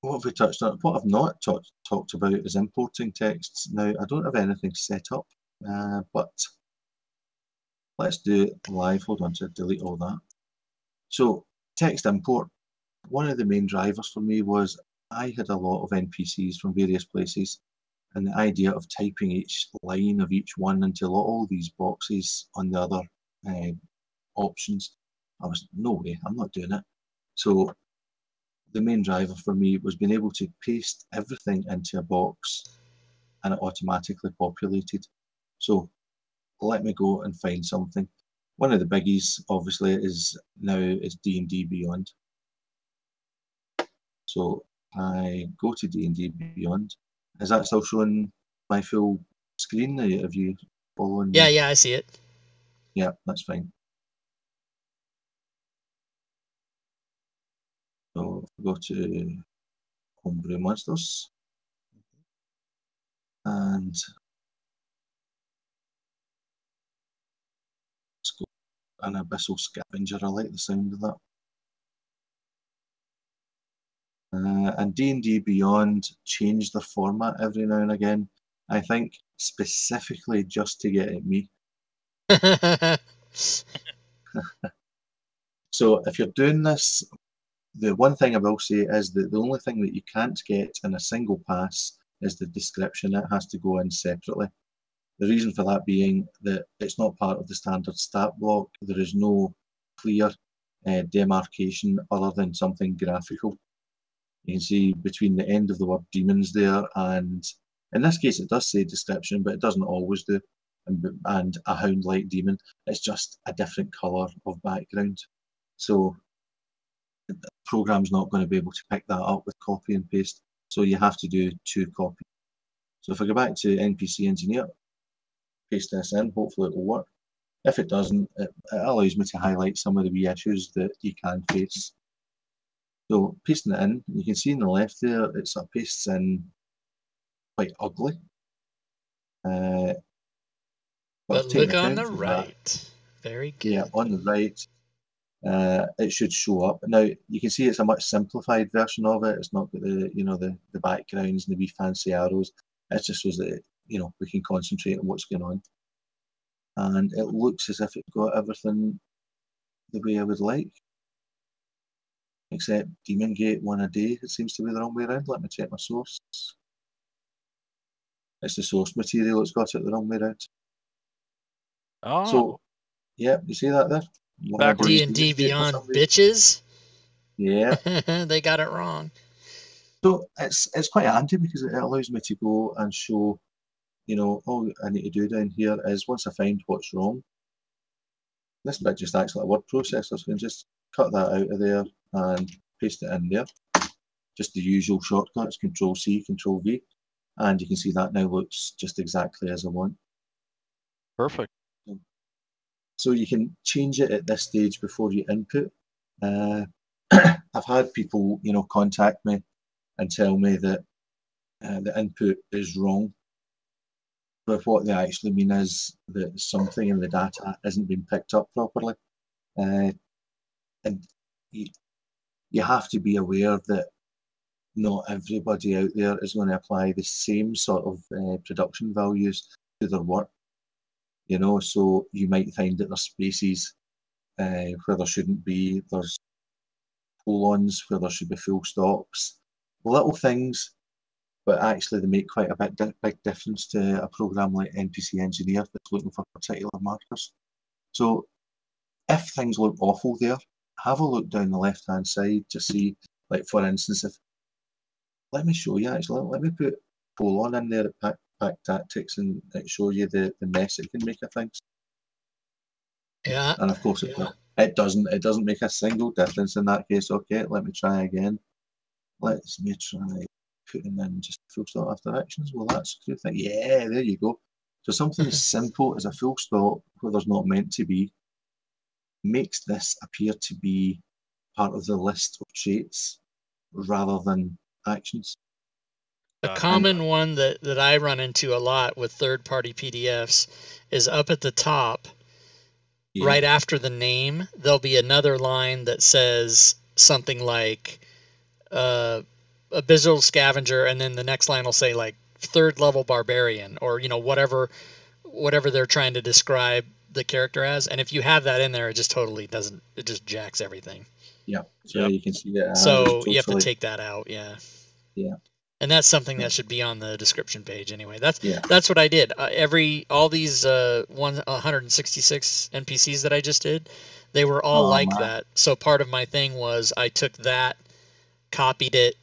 what have we touched on? What I've not talked about is importing texts. Now I don't have anything set up, but let's do it live. Hold on to delete all that. So text import. One of the main drivers for me was I had a lot of NPCs from various places, and the idea of typing each line of each one into all these boxes on the other options, I was, no way, I'm not doing it. So the main driver for me was being able to paste everything into a box and it automatically populated. So let me go and find something. One of the biggies, obviously, is D&D Beyond. So I go to D&D Beyond. Is that still showing my full screen? Have you following me? Yeah, I see it. Yeah, that's fine. So go to Homebrew Monsters. And let's go an Abyssal Scavenger. I like the sound of that. And D&D Beyond changed their format every now and again. I think specifically just to get at me. So if you're doing this, the one thing I will say is that the only thing that you can't get in a single pass is the description. It has to go in separately. The reason for that being that it's not part of the standard stat block. There is no clear demarcation other than something graphical. You can see between the end of the word demons there, and in this case it does say description, but it doesn't always do. And a hound-like demon, it's just a different colour of background. So the program's not going to be able to pick that up with copy and paste. So you have to do 2 copies. So if I go back to Npc Engineer, paste this in, hopefully it will work. If it doesn't, it allows me to highlight some of the wee issues that you can face. So pasting it in, you can see on the left there, it sort of pastes in quite ugly. But look on the right. Very good. Yeah, on the right, it should show up. Now you can see it's a much simplified version of it. It's not got the backgrounds and the wee fancy arrows. It just shows that we can concentrate on what's going on. And it looks as if it got everything the way I would like. Except Demon Gate 1 a day, it seems to be the wrong way around. Let me check my source. It's the source material that's got it the wrong way around. Oh. So, yeah, you see that there? D&D Beyond bitches. Yeah. They got it wrong. So it's quite handy because it allows me to go and show, all I need to do down here is once I find what's wrong, this bit just acts like a word processor, so I can just cut that out of there and paste it in there. Just the usual shortcuts, Control-C, Control-V, and you can see that now looks just exactly as I want. Perfect. So you can change it at this stage before you input. I've had people, contact me and tell me that the input is wrong. But what they actually mean is that something in the data isn't being picked up properly. And you have to be aware that not everybody out there is going to apply the same sort of production values to their work. So you might find that there's spaces where there shouldn't be, there's colons where there should be full stops, little things but actually they make quite a big difference to a program like Npc Engineer that's looking for particular markers. So if things look awful there, have a look down the left-hand side to see, like for instance, if let me show you actually. Let me put colon in there at pack tactics and it show you the mess it can make of things. Yeah. And of course it doesn't make a single difference in that case. Okay, let me try again. Let me try putting in just full stop after actions. Well, that's a good thing. Yeah, there you go. So something as simple as a full stop where there's not meant to be makes this appear to be part of the list of traits rather than actions. A common one that I run into a lot with third-party PDFs is up at the top, right after the name, there'll be another line that says something like Abyssal Scavenger, and then the next line will say like third level barbarian, or whatever they're trying to describe the character as. And if you have that in there, it just totally doesn't. It just jacks everything. Yeah. So you can see that. So you have to take that out. Yeah. Yeah. And that's something that should be on the description page anyway. That's what I did. All these 166 NPCs that I just did, they were all that. So part of my thing was I took that, copied it,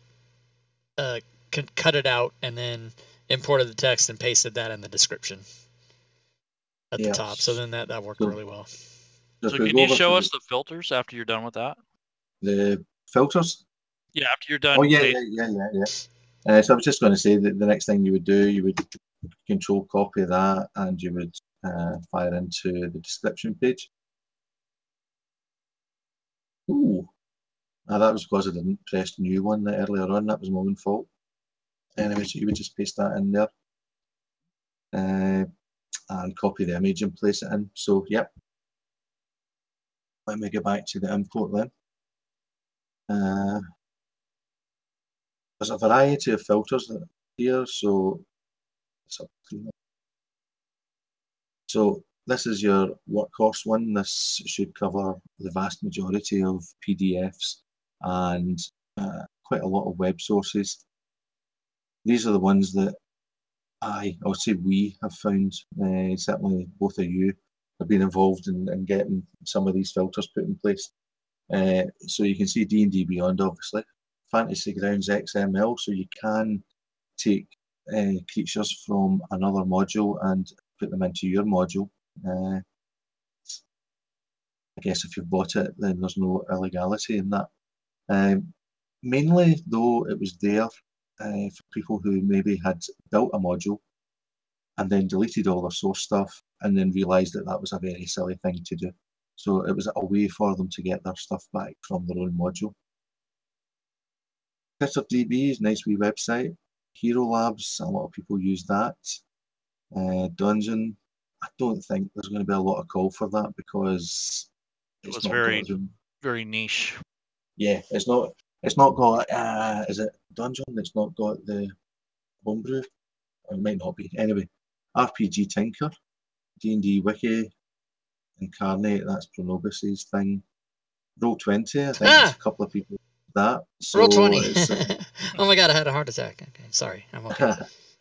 cut it out, and then imported the text and pasted that in the description at the top. So then that worked really well. So can you show us the filters after you're done with that? The filters? Yeah, after you're done. Oh, yeah. So I was just going to say that the next thing you would do, you would control copy that and you would fire into the description page. Ooh. That was because I didn't press the new one earlier on. That was my own fault. Anyway, so you would just paste that in there and copy the image and place it in. So, yep. Let me get back to the import then. There's a variety of filters here, so this is your workhorse one. This should cover the vast majority of PDFs and quite a lot of web sources. These are the ones that I would say we have found. Certainly both of you have been involved in getting some of these filters put in place. So you can see D&D Beyond, obviously. Fantasy Grounds XML, so you can take creatures from another module and put them into your module. I guess if you've bought it, then there's no illegality in that. Mainly, though, it was there for people who maybe had built a module and then deleted all their source stuff and then realised that that was a very silly thing to do. So it was a way for them to get their stuff back from their own module. DB is a nice wee website. Hero Labs, a lot of people use that. Dungeon, I don't think there's going to be a lot of call for that because it was very niche. Yeah, it's not got. Is it Dungeon? It's not got the homebrew. It might not be. Anyway, RPG Tinker, D&D Wiki, Incarnate. That's Pronobus's thing. Roll20. I think there's a couple of people. That so Roll20. Oh my god, I had a heart attack. Okay, sorry, I'm okay.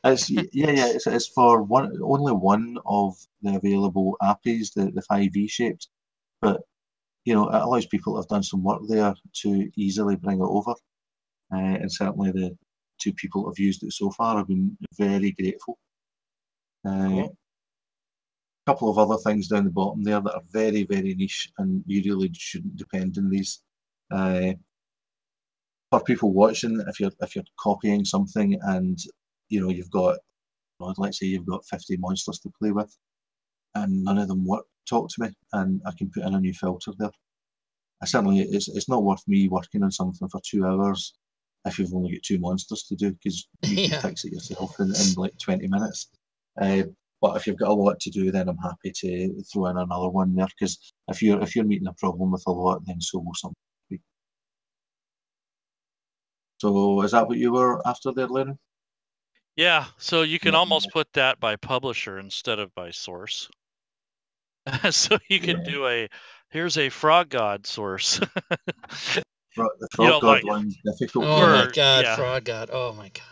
It's for only one of the available APIs, the 5e shaped, but it allows people to have done some work there to easily bring it over, and certainly the two people who have used it so far have been very grateful. A couple of other things down the bottom there that are very, very niche, and you really shouldn't depend on these. For people watching, if you're copying something and you've got, let's say you've got 50 monsters to play with, and none of them work, talk to me, and I can put in a new filter there. Certainly, it's not worth me working on something for 2 hours if you've only got 2 monsters to do, because you can fix it yourself in like 20 minutes. But if you've got a lot to do, then I'm happy to throw in another one there, because if you're meeting a problem with a lot, then so will something. So is that what you were after there, Lennon? Yeah, so you can almost put that by publisher instead of by source. So you can do here's a Frog God source. The Frog God one's difficult. Oh my god, Frog God. Oh my god.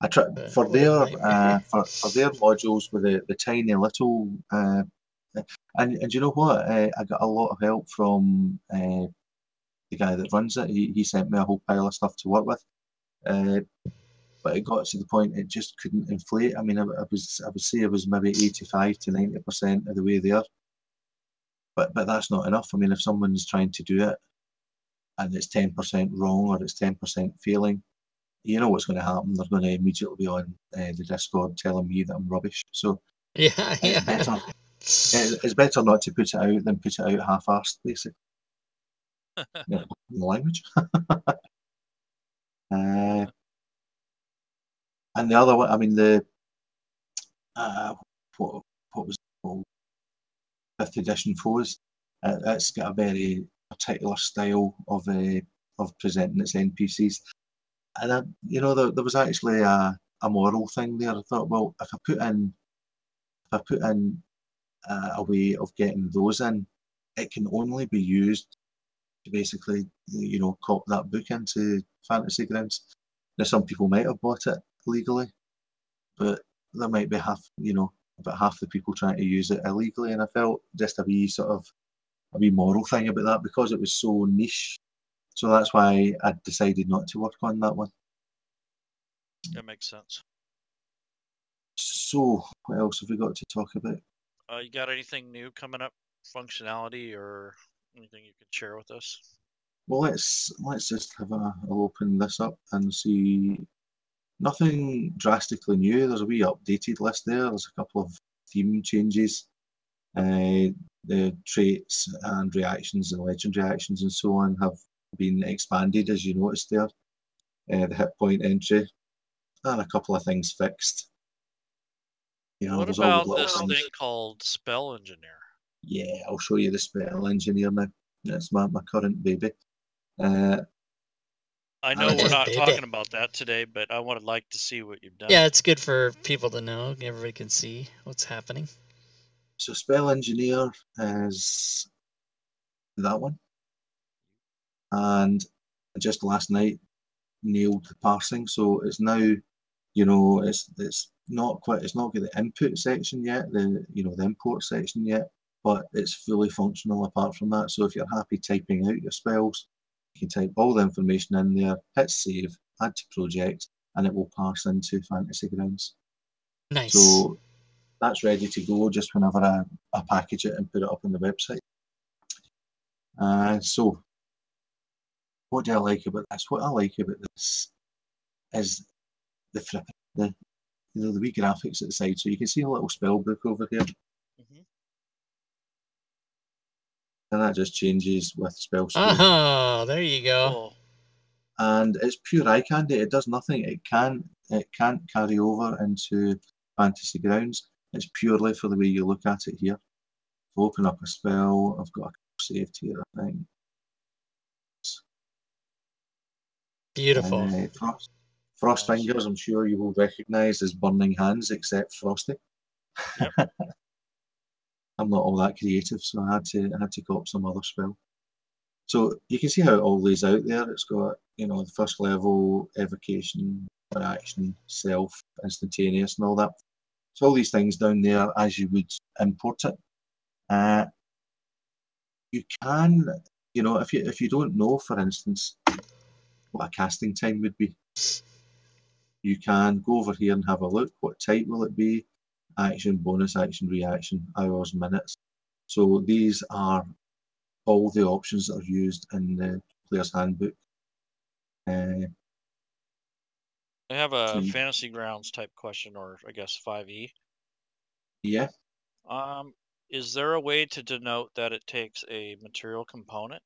I try for What a their nightmare. for their modules with the tiny little and you know what? I got a lot of help from the guy that runs it. He sent me a whole pile of stuff to work with. But it got to the point it just couldn't inflate. I mean, I would say it was maybe 85 to 90% of the way there. But that's not enough. I mean, if someone's trying to do it and it's 10% wrong or it's 10% failing, you know what's going to happen. They're going to immediately be on the Discord telling me that I'm rubbish. So Yeah, it's better. It's better not to put it out than put it out half-assed, basically. Yeah, the language. And the other one, I mean, the what was it called? 5th edition foes. It's got a very particular style of presenting its NPCs, and there was actually a moral thing there. I thought, well, if I put in a way of getting those in, it can only be used to basically, cop that book into Fantasy Grounds. Now, some people might have bought it legally, but there might be about half the people trying to use it illegally, and I felt just a wee moral thing about that because it was so niche. So that's why I decided not to work on that one. That makes sense. So what else have we got to talk about? You got anything new coming up, functionality or anything you could share with us? Well, let's just I'll open this up and see. Nothing drastically new. There's a wee updated list there. There's a couple of theme changes. The traits and reactions and legend reactions and so on have been expanded, as you noticed there. The hit point entry and a couple of things fixed. What about this thing called Spell Engineer? Yeah, I'll show you the Spell Engineer now. That's my current baby. I know we're not talking about that today, but I would like to see what you've done. Yeah, it's good for people to know. Everybody can see what's happening. So Spell Engineer is that one. And just last night nailed the parsing. So it's now, it's not got the input section yet, the import section yet, but it's fully functional apart from that. So if you're happy typing out your spells, you can type all the information in there, hit save, add to project, and it will parse into Fantasy Grounds. Nice. So that's ready to go just whenever I package it and put it up on the website. So what do I like about this? What I like about this is the flipping, the wee graphics at the side. So you can see a little spell book over here. Mm-hmm. And that just changes with spell speed. Oh, there you go. Cool. And it's pure eye candy. It does nothing. It can't carry over into Fantasy Grounds. It's purely for the way you look at it here. I'll open up a spell. I've got a saved here, I think. Beautiful. Frost Fingers, I'm sure you will recognise as Burning Hands, except Frosty. Yep. I'm not all that creative, so I had to cop some other spell. So you can see how it all lays out there. It's got, the first level, evocation, interaction, self, instantaneous, and all that. So all these things down there as you would import it. You can, if you don't know, for instance, what a casting time would be, you can go over here and have a look. What type will it be? Action, bonus action, reaction, hours, minutes. So these are all the options that are used in the player's handbook. I have a Fantasy Grounds type question, or I guess 5e. Yeah. Is there a way to denote that it takes a material component,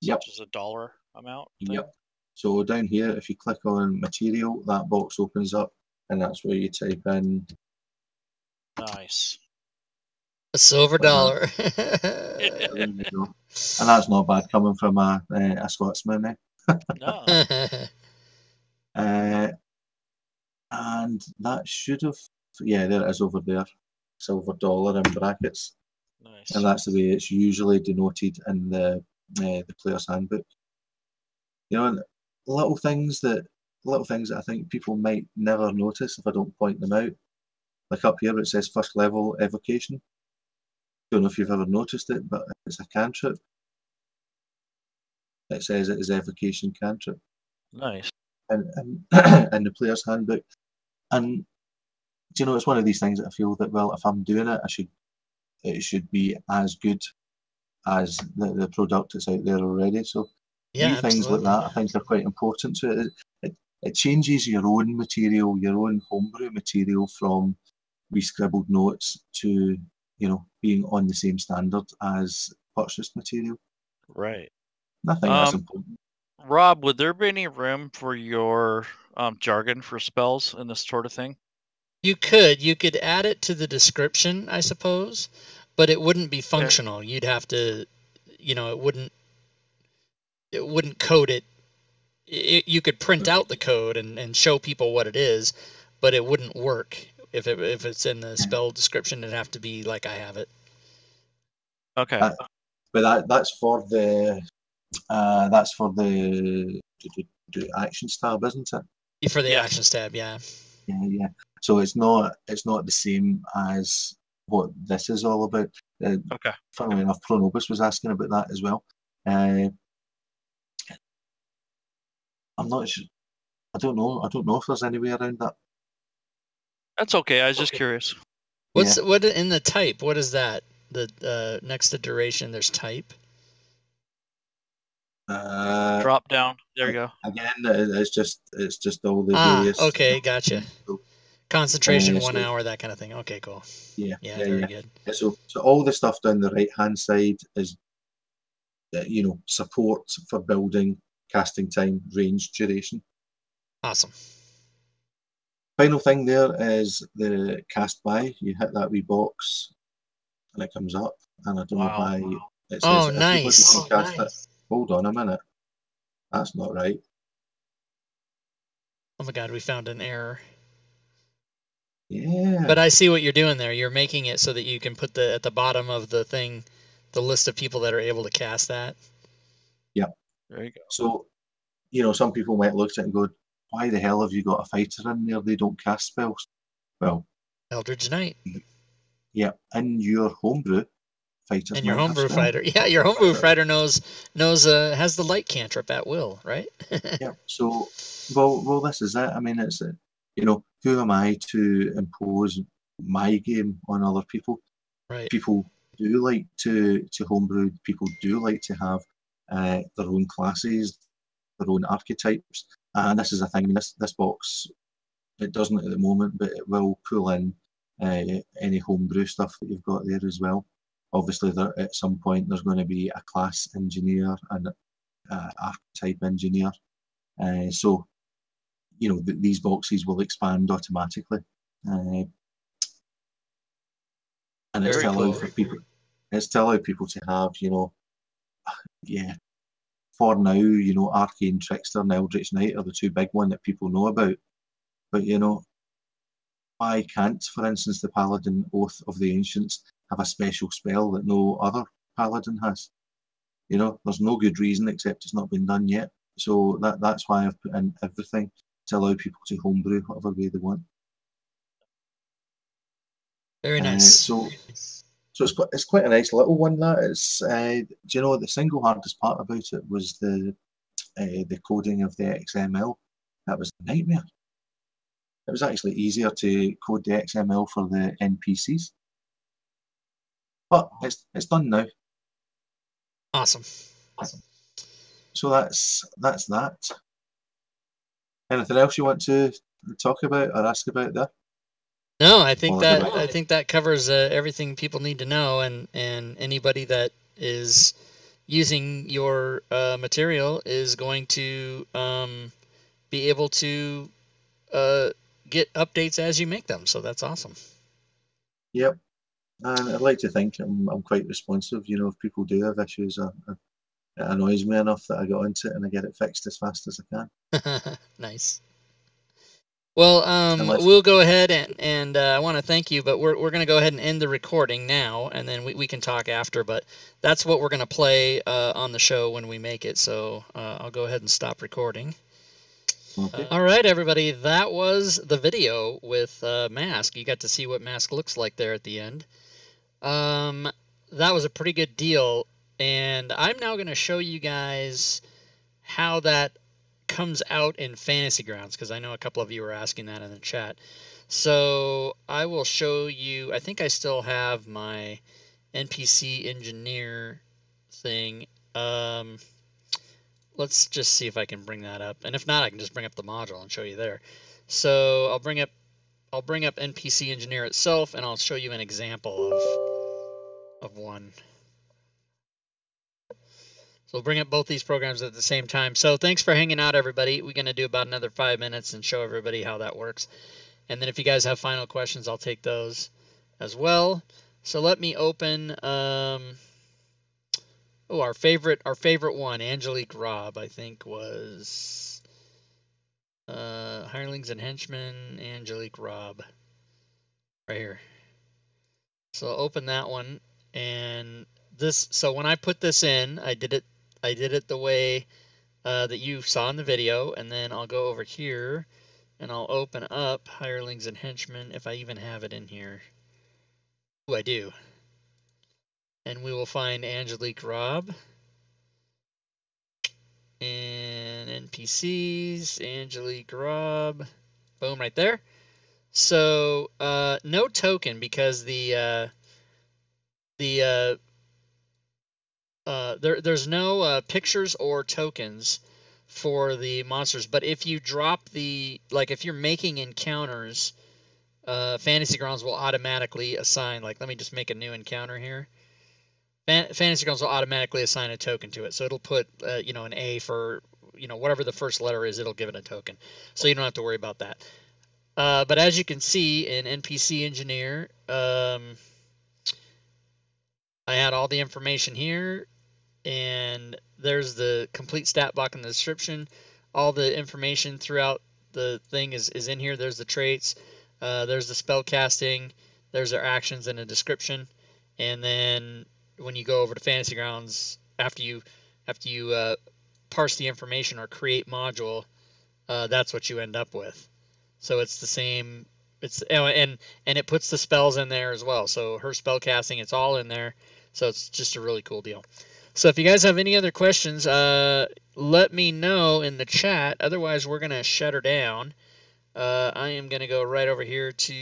such as a dollar amount? Yep. So down here, if you click on material, that box opens up, and that's where you type in. Nice. A silver dollar. There you go. And that's not bad coming from a Scotsman, eh? No. And that should have, yeah, there it is over there, silver dollar in brackets. Nice. And that's the way it's usually denoted in the player's handbook. Little things that little things that I think people might never notice if I don't point them out. Like up here, it says first level evocation. Don't know if you've ever noticed it, but it's a cantrip. It says it is evocation cantrip. Nice. And in the player's handbook. And do you know, it's one of these things that I feel that, well, if I'm doing it, it should be as good as the product that's out there already. So Yeah, things like that I think are quite important. So it changes your own material, your own homebrew material from re-scribbled notes to, you know, being on the same standard as purchased material. Right. I think that's important. Rob, would there be any room for your jargon for spells and this sort of thing? You could add it to the description, I suppose, but it wouldn't be functional. You'd have to, you know, it wouldn't code it. You could print out the code and show people what it is, but it wouldn't work if it's in the spell description. It'd have to be like I have it. Okay. But that's for the actions tab, isn't it? For the actions tab, yeah. Yeah. So it's not the same as what this is all about. Okay. Funnily enough, Pronobus was asking about that as well. I'm not sure. I don't know if there's any way around that. That's okay. I was just curious. What in the type? What is that? The next to duration, there's type. Drop down. There you go. Again, it's just all the various. Okay, gotcha. Concentration 1 hour, that kind of thing. Okay, cool. Yeah, very good. So all the stuff down the right hand side is, you know, support for building, casting time, range, duration. Awesome. Final thing there is the cast by. You hit that wee box, and it comes up. And I don't know why it says nice. Can cast it. Hold on a minute. That's not right. Oh my God, we found an error. Yeah. But I see what you're doing there. You're making it so that you can put at the bottom of the thing, the list of people that are able to cast that. Yeah. There you go. So, you know, some people might look at it and go, why the hell have you got a fighter in there? They don't cast spells. Well, Eldritch Knight. Yeah, in your homebrew fighter. And your homebrew fighter. Yeah, your homebrew fighter knows has the light cantrip at will, right? Yeah. So, well, this is it. I mean, it's you know, who am I to impose my game on other people? Right. People do like to homebrew. People do like to have their own classes, their own archetypes, and this is a thing. This box, it doesn't at the moment, but it will pull in any homebrew stuff that you've got there as well. Obviously, at some point there's going to be a class engineer and archetype engineer. So, you know, these boxes will expand automatically, and it's to allow for people. It's to allow people to have, you know, for now, you know, Arcane Trickster and Eldritch Knight are the two big ones that people know about. But, you know, why can't, for instance, the Paladin Oath of the Ancients have a special spell that no other Paladin has? You know, there's no good reason except it's not been done yet. So that's why I've put in everything to allow people to homebrew whatever way they want. Very nice. So it's quite a nice little one. That it's do you know, the single hardest part about it was the coding of the XML. That was a nightmare. It was actually easier to code the XML for the NPCs, but it's done now. Awesome. So that's that. Anything else you want to talk about or ask about there? No, I think that covers everything people need to know, and anybody that is using your material is going to be able to get updates as you make them. So that's awesome. Yep, and I'd like to think I'm quite responsive. You know, if people do have issues, it annoys me enough that I get onto it and I get it fixed as fast as I can. Nice. Well, we'll go ahead and I want to thank you, but we're going to go ahead and end the recording now, and then we can talk after. But that's what we're going to play on the show when we make it. So I'll go ahead and stop recording. Okay. All right, everybody, that was the video with Mask. You got to see what Mask looks like there at the end. That was a pretty good deal, and I'm now going to show you guys how that comes out in Fantasy Grounds, because I know a couple of you were asking that in the chat. So I will show you. I think I still have my NPC Engineer thing. Let's just see if I can bring that up, and if not, I can just bring up the module and show you there. So I'll bring up NPC Engineer itself, and I'll show you an example of one. So we'll bring up both these programs at the same time. So thanks for hanging out, everybody. We're going to do about another 5 minutes and show everybody how that works. And then if you guys have final questions, I'll take those as well. So let me open our favorite one, Angelique Robb, I think was Hirelings and Henchman, Angelique Robb, right here. So I'll open that one, and this. So when I put this in, I did it the way that you saw in the video, and then I'll go over here, and I'll open up Hirelings and Henchmen if I even have it in here. Ooh, I do. And we will find Angelique Robb. And NPCs, Angelique Robb. Boom, right there. So no token, because there's no pictures or tokens for the monsters. But if you drop if you're making encounters, Fantasy Grounds will automatically assign, let me just make a new encounter here. Fantasy Grounds will automatically assign a token to it. So it'll put, an A for, whatever the first letter is, it'll give it a token. So you don't have to worry about that. But as you can see in NPC Engineer, I had all the information here, and there's the complete stat block in the description. All the information throughout the thing is in here. There's the traits, there's the spell casting, there's their actions and a description, and then when you go over to Fantasy Grounds, after you parse the information or create module, that's what you end up with. So it's the same. And it puts the spells in there as well. So her spell casting, it's all in there. So it's just a really cool deal. So if you guys have any other questions, let me know in the chat. Otherwise, we're gonna shut her down. I am gonna go right over here to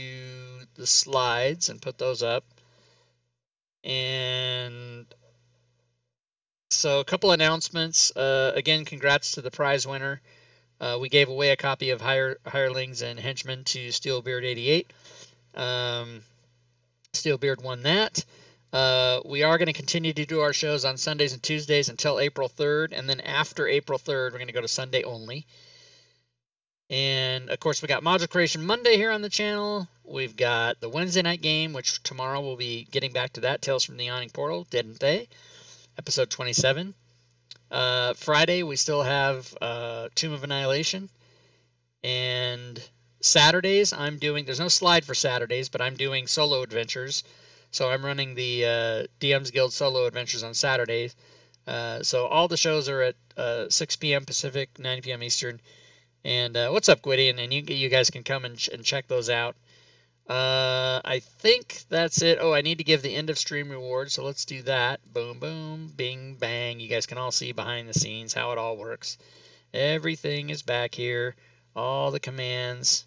the slides and put those up. And so a couple announcements. Again, congrats to the prize winner. We gave away a copy of Hirelings and Henchmen to Steelbeard88. Steelbeard won that. We are going to continue to do our shows on Sundays and Tuesdays until April 3rd. And then after April 3rd, we're going to go to Sunday only. And, of course, we got Module Creation Monday here on the channel. We've got the Wednesday night game, which tomorrow we'll be getting back to that. Tales from the Yawning Portal, Didn't They? Episode 27. Friday, we still have Tomb of Annihilation. And Saturdays, there's no slide for Saturdays, but I'm doing solo adventures. So I'm running the DM's Guild solo adventures on Saturdays. So all the shows are at 6 p.m. Pacific, 9 p.m. Eastern. And what's up, Gwitty? And you guys can come and check those out. I think that's it. Oh, I need to give the end of stream reward, so let's do that. Boom, boom, bing, bang. You guys can all see behind the scenes how it all works. Everything is back here. All the commands.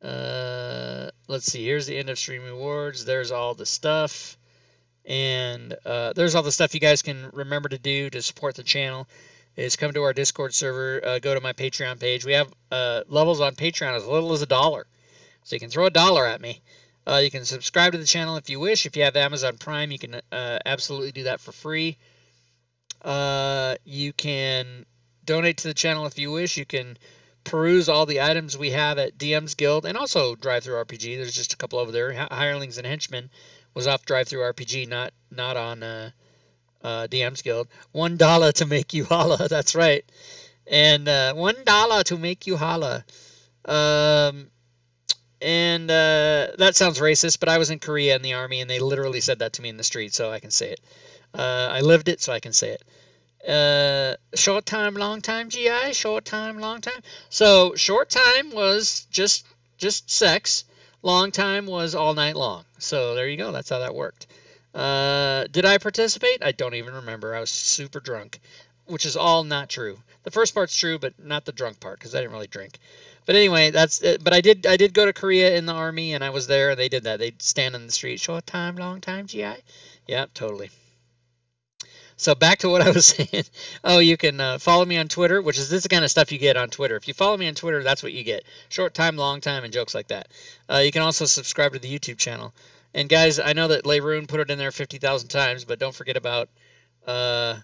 Let's see. Here's the end of stream rewards. There's all the stuff. And there's all the stuff you guys can remember to do to support the channel. Is come to our Discord server, go to my Patreon page. We have levels on Patreon as little as $1. So you can throw $1 at me. You can subscribe to the channel if you wish. If you have Amazon Prime, you can absolutely do that for free. You can donate to the channel if you wish. You can peruse all the items we have at DM's Guild and also Drive-Thru RPG. There's just a couple over there. Hirelings and Henchmen was off Drive-Thru RPG, not on DM's Guild. $1 to make you holla. That's right. And $1 to make you holla. And that sounds racist, but I was in Korea in the army, and they literally said that to me in the street, so I can say it. I lived it, so I can say it. Short time, long time, GI. Short time, long time. So short time was just sex. Long time was all night long. So there you go. That's how that worked. Did I participate? I don't even remember. I was super drunk, which is all not true. The first part's true, but not the drunk part because I didn't really drink. But anyway, that's it. But I did go to Korea in the army, and I was there, and they did that. They'd stand in the street, short time, long time, GI. Yeah, totally. So back to what I was saying. Oh, you can follow me on Twitter, which is this kind of stuff you get on Twitter. If you follow me on Twitter, that's what you get. Short time, long time, and jokes like that. You can also subscribe to the YouTube channel. And guys, I know that Leroon put it in there 50,000 times, but don't forget about Fantasy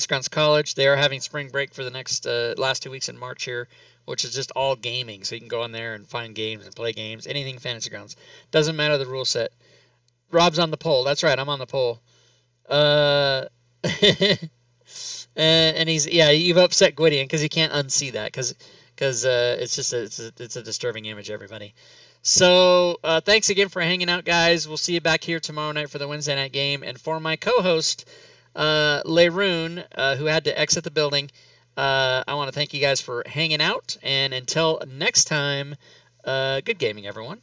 Grounds College. They are having spring break for the next last 2 weeks in March here, which is just all gaming. So you can go on there and find games and play games, anything Fantasy Grounds. Doesn't matter the rule set. Rob's on the poll. That's right, I'm on the poll. And he's you've upset Gwydion because he can't unsee that because it's just it's a disturbing image, everybody. So thanks again for hanging out, guys. We'll see you back here tomorrow night for the Wednesday night game. And for my co-host, Leroon, who had to exit the building, I want to thank you guys for hanging out. And until next time, good gaming, everyone.